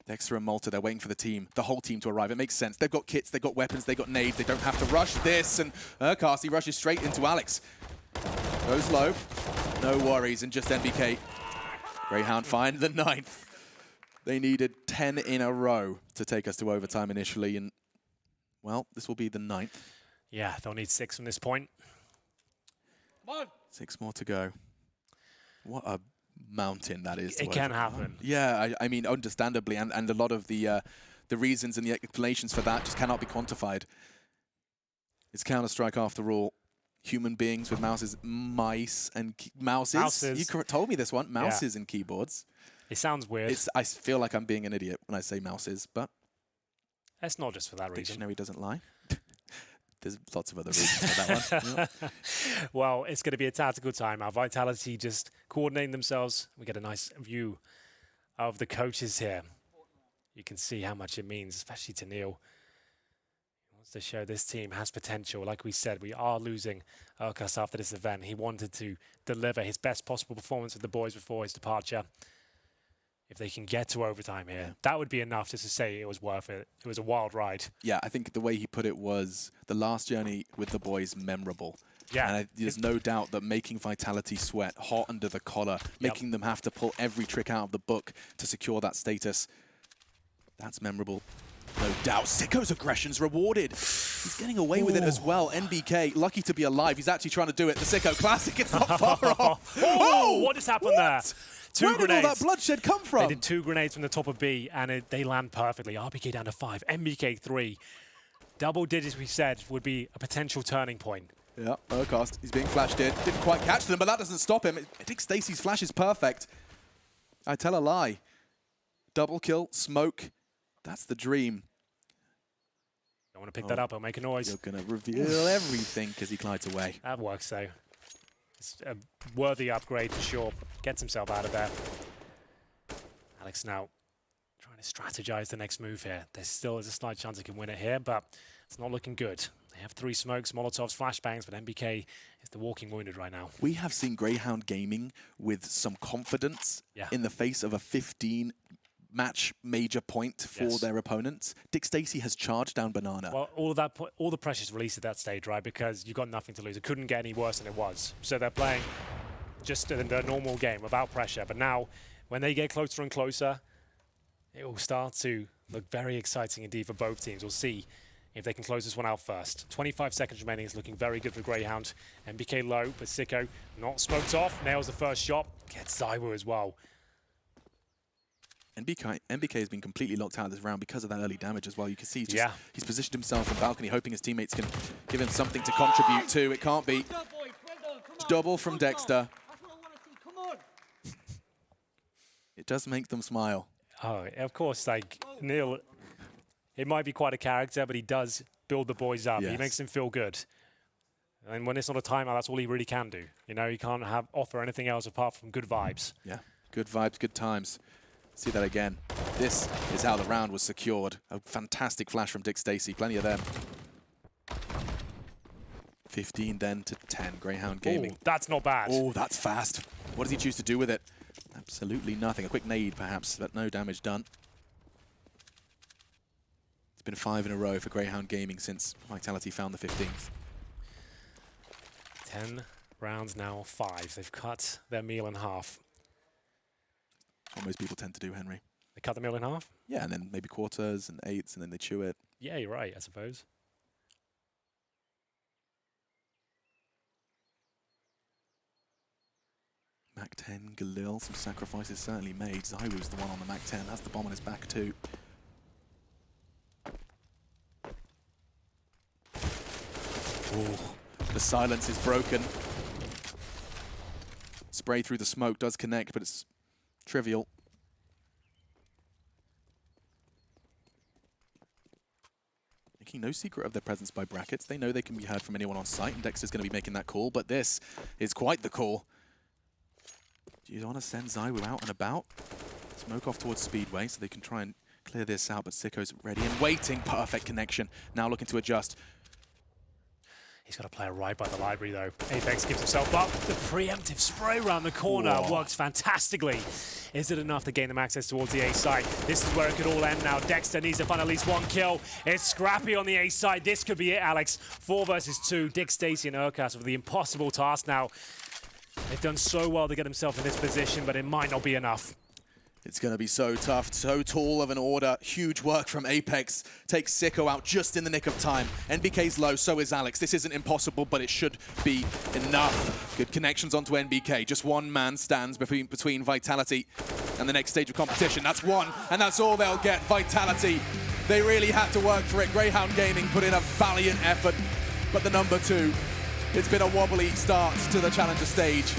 Dexter and Malta, they're waiting for the whole team to arrive. It makes sense. They've got kits, they've got weapons, they've got nades. They don't have to rush this, and Urkos, he rushes straight into Alex. Goes low, no worries, and just NBK. Grayhound find the 9th. They needed 10 in a row to take us to overtime initially, and, well, this will be the 9th. Yeah, they'll need 6 from this point. Come on. 6 more to go. What a mountain that is. It can happen. Yeah, I mean, understandably, and a lot of the reasons and the explanations for that just cannot be quantified. It's Counter-Strike after all. Human beings with mouses, mice and mouses. You told me this one. Mouses and keyboards. It sounds weird. I feel like I'm being an idiot when I say mouses, but it's not just for that reason. Dictionary doesn't lie. There's lots of other reasons for that one. Well, it's going to be a tactical timeout. Vitality just coordinating themselves. We get a nice view of the coaches here. You can see how much it means, especially to Neil. He wants to show this team has potential. Like we said, we are losing Urkos after this event. He wanted to deliver his best possible performance with the boys before his departure. If they can get to overtime here, that would be enough just to say it was worth it. It was a wild ride. Yeah, I think the way he put it was the last journey with the boys memorable. Yeah. And there's no doubt that making Vitality sweat, hot under the collar, making them have to pull every trick out of the book to secure that status, that's memorable. No doubt. Sicko's aggression's rewarded. He's getting away with it as well. NBK, lucky to be alive. He's actually trying to do it. The Sicko classic, it's not far off. Oh, what has happened there? Where did all that bloodshed come from? They did 2 grenades from the top of B, and they land perfectly. RPK down to 5, NBK 3. Double digits, we said, would be a potential turning point. Yeah, Urcast, he's being flashed in. Didn't quite catch them, but that doesn't stop him. I think Stacy's flash is perfect. I tell a lie. Double kill, smoke. That's the dream. Don't want to pick that up, I'll make a noise. You're going to reveal everything as he glides away. That works, though. It's a worthy upgrade for sure. Gets himself out of there. Alex now trying to strategize the next move here. There still is a slight chance he can win it here, but it's not looking good. They have 3 smokes, Molotovs, flashbangs, but MBK is the walking wounded right now. We have seen Grayhound Gaming with some confidence in the face of a 15-match major point for their opponents. Dick Stacy has charged down Banana. Well, all the pressure's released at that stage, right? Because you've got nothing to lose. It couldn't get any worse than it was. So they're playing just in their normal game without pressure. But now, when they get closer and closer, it will start to look very exciting indeed for both teams. We'll see if they can close this one out first. 25 seconds remaining. It's looking very good for Grayhound. MBK low, but Sicko not smoked off. Nails the first shot. Gets Zywu as well. MBK has been completely locked out of this round because of that early damage as well. You can see he's positioned himself on balcony, hoping his teammates can give him something to contribute to. It can't be. Double from Dexter. It does make them smile. Oh, of course, like Neil, it might be quite a character, but he does build the boys up. Yes. He makes them feel good. And when it's not a timeout, that's all he really can do. You know, he can't offer anything else apart from good vibes. Yeah, good vibes, good times. See that again. This is how the round was secured. A fantastic flash from Dick Stacy. Plenty of them. 15 then to 10. Grayhound Gaming. Ooh, that's not bad. Oh, that's fast. What does he choose to do with it? Absolutely nothing. A quick nade, perhaps, but no damage done. It's been 5 in a row for Grayhound Gaming since Vitality found the 15th. 10 rounds now, 5. They've cut their meal in half. What most people tend to do, Henry. They cut the meal in half? Yeah, and then maybe quarters and eighths, and then they chew it. Yeah, you're right, I suppose. Mac 10, Galil, some sacrifices certainly made. Zyu's the one on the Mac 10. That's the bomb on his back too. Oh, the silence is broken. Spray through the smoke does connect, but it's trivial. Making no secret of their presence by brackets. They know they can be heard from anyone on site, and Dexter's going to be making that call, but this is quite the call. Do you want to send Zywu out and about? Smoke off towards Speedway so they can try and clear this out, but Sicko's ready and waiting. Perfect connection. Now looking to adjust. He's got to play right by the library, though. Apex gives himself up. The preemptive spray around the corner works fantastically. Is it enough to gain them access towards the A side? This is where it could all end now. Dexter needs to find at least 1 kill. It's scrappy on the A side. This could be it, Alex. 4 versus 2. Dick Stacy and Urcast with the impossible task now. They've done so well to get themselves in this position, but it might not be enough. It's going to be so tough, so tall of an order. Huge work from Apex. Takes Sicko out just in the nick of time. NBK's low, so is Alex. This isn't impossible, but it should be enough. Good connections onto NBK. Just one man stands between Vitality and the next stage of competition. That's one, and that's all they'll get. Vitality, they really had to work for it. Grayhound Gaming put in a valiant effort, but the number 2, it's been a wobbly start to the Challenger stage,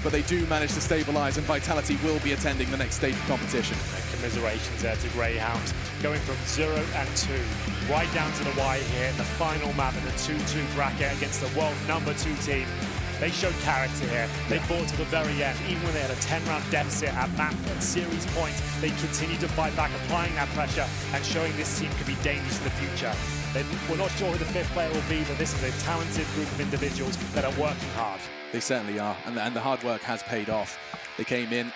but they do manage to stabilize, and Vitality will be attending the next stage of competition. Commiserations there to Grayhound, going from 0 and 2, right down to the wire here, the final map in the 2-2 bracket against the world number 2 team. They showed character here. They fought to the very end. Even when they had a 10-round deficit at map and series point, they continued to fight back, applying that pressure and showing this team could be dangerous in the future. We're not sure who the 5th player will be, but this is a talented group of individuals that are working hard. They certainly are, and the hard work has paid off. They came in,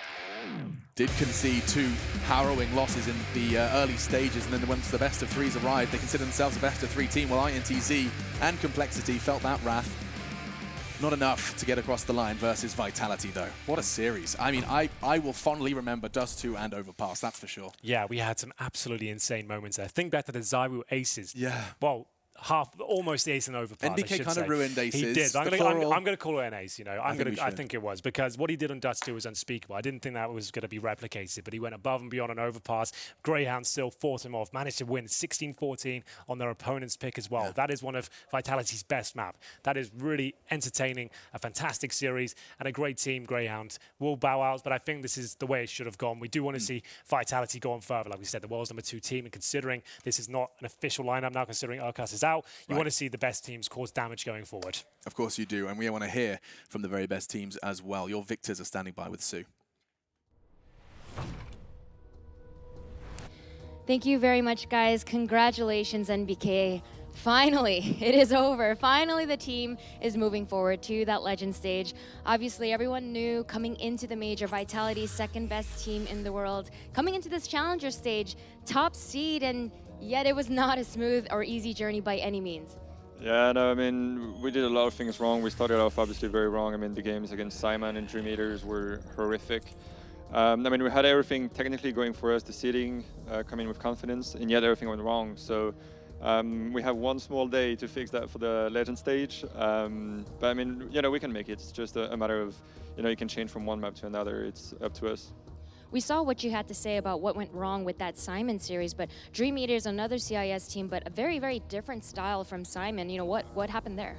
did concede 2 harrowing losses in the early stages, and then once the best of 3s arrived, they consider themselves a best of 3 team, while INTZ and Complexity felt that wrath. Not enough to get across the line versus Vitality, though. What a series. I mean, I will fondly remember Dust 2 and Overpass, that's for sure. Yeah, we had some absolutely insane moments there. Think back to the Zywu aces. Yeah. Well, almost the ace and overpass. NBK kind of ruined aces. He did. I'm going to call it an ace. You know, I think it was, because what he did on Dust 2 was unspeakable. I didn't think that was going to be replicated, but he went above and beyond an overpass. Grayhound still fought him off, managed to win 16-14 on their opponent's pick as well. Yeah. That is one of Vitality's best map. That is really entertaining, a fantastic series, and a great team. Grayhound will bow out, but I think this is the way it should have gone. We do want to see Vitality go on further. Like we said, the world's #2 team, and considering this is not an official lineup now, considering Urkas is out, you want to see the best teams cause damage going forward. Of course you do, and we want to hear from the very best teams as well. Your victors are standing by with Sue. Thank you very much, guys. Congratulations, NBK. Finally, it is over. Finally, the team is moving forward to that legend stage. Obviously, everyone knew coming into the major, Vitality's second best team in the world. Coming into this challenger stage, top seed, and yet it was not a smooth or easy journey by any means. Yeah, no, I mean, we did a lot of things wrong. We started off obviously very wrong. I mean, the games against Simon and Dream Eaters were horrific. I mean, we had everything technically going for us, the seeding, coming with confidence, and yet everything went wrong. So we have one small day to fix that for the legend stage. But I mean, you know, we can make it. It's just a matter of, you know, you can change from one map to another. It's up to us. We saw what you had to say about what went wrong with that Simon series, but Dream Eaters, another CIS team, but a very, very different style from Simon. You know, what happened there?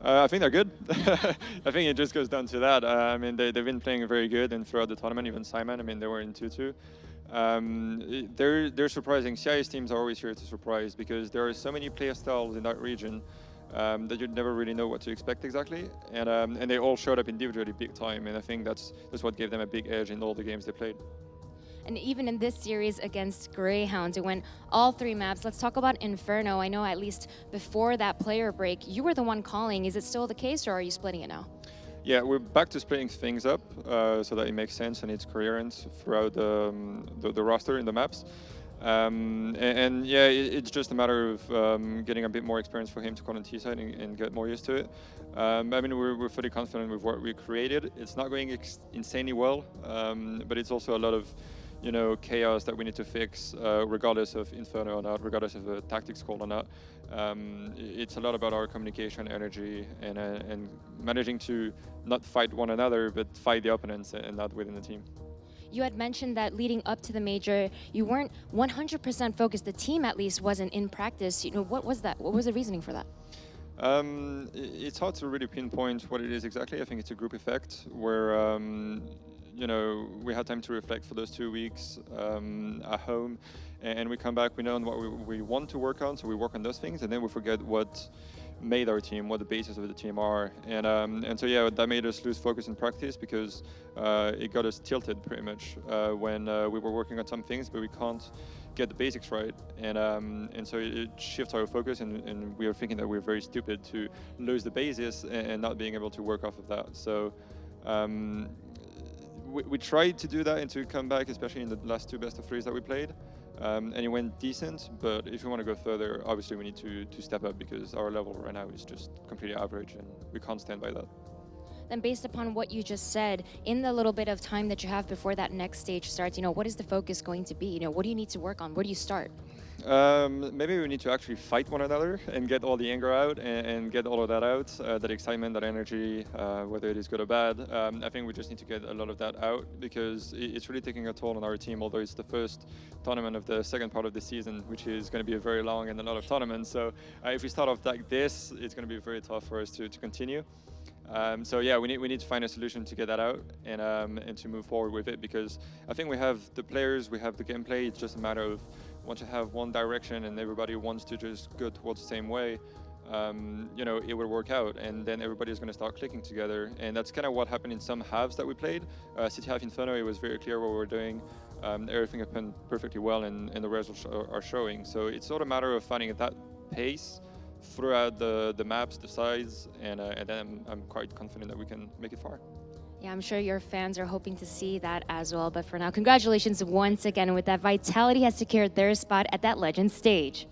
I think they're good. I think it just goes down to that. I mean, they've been playing very good, and throughout the tournament, even Simon, I mean, they were in 2-2. They're surprising. CIS teams are always here to surprise, because there are so many play styles in that region that you'd never really know what to expect exactly. And they all showed up individually big time, and I think that's what gave them a big edge in all the games they played. And even in this series against Greyhounds, it went all 3 maps. Let's talk about Inferno. I know at least before that player break, you were the one calling. Is it still the case, or are you splitting it now? Yeah, we're back to splitting things up so that it makes sense and it's coherent throughout the roster in the maps. And yeah, it's just a matter of getting a bit more experience for him to come on T-side and get more used to it. I mean, we're fully confident with what we created. It's not going insanely well, but it's also a lot of, you know, chaos that we need to fix, regardless of Inferno or not, regardless of a tactics call or not. It's a lot about our communication, energy, and managing to not fight one another, but fight the opponents and not within the team. You had mentioned that leading up to the major, you weren't 100% focused. The team, at least, wasn't in practice. You know, what was that? What was the reasoning for that? It's hard to really pinpoint what it is exactly. I think it's a group effect where, you know, we had time to reflect for those 2 weeks at home, and we come back, we know what we want to work on, so we work on those things, and then we forget what made our team, what the basis of the team are. And so yeah, that made us lose focus in practice, because it got us tilted pretty much when we were working on some things, but we can't get the basics right. And so it shifts our focus, and we are thinking that we're very stupid to lose the basis and not being able to work off of that. So we tried to do that and to come back, especially in the last 2 best-of-3s that we played. And it went decent, but if we want to go further, obviously we need to step up, because our level right now is just completely average, and we can't stand by that. Then based upon what you just said, in the little bit of time that you have before that next stage starts, you know, what is the focus going to be? You know, what do you need to work on? Where do you start? Maybe we need to actually fight one another and get all the anger out and get all of that out, that excitement, that energy, whether it is good or bad. I think we just need to get a lot of that out, because it's really taking a toll on our team, although it's the first tournament of the second part of the season, which is going to be very long and a lot of tournaments. So if we start off like this, it's going to be very tough for us to continue. So yeah, we need to find a solution to get that out and to move forward with it, because I think we have the players, we have the gameplay. It's just a matter of, once you have one direction and everybody wants to just go towards the same way, you know, it will work out, and then everybody's going to start clicking together. And that's kind of what happened in some halves that we played. City half Inferno, it was very clear what we were doing. Everything happened perfectly well, and the results are showing. So it's sort of a matter of finding at that pace throughout the maps, the sides, and then I'm quite confident that we can make it far. Yeah, I'm sure your fans are hoping to see that as well. But for now, congratulations once again with that. Vitality has secured their spot at that legend stage.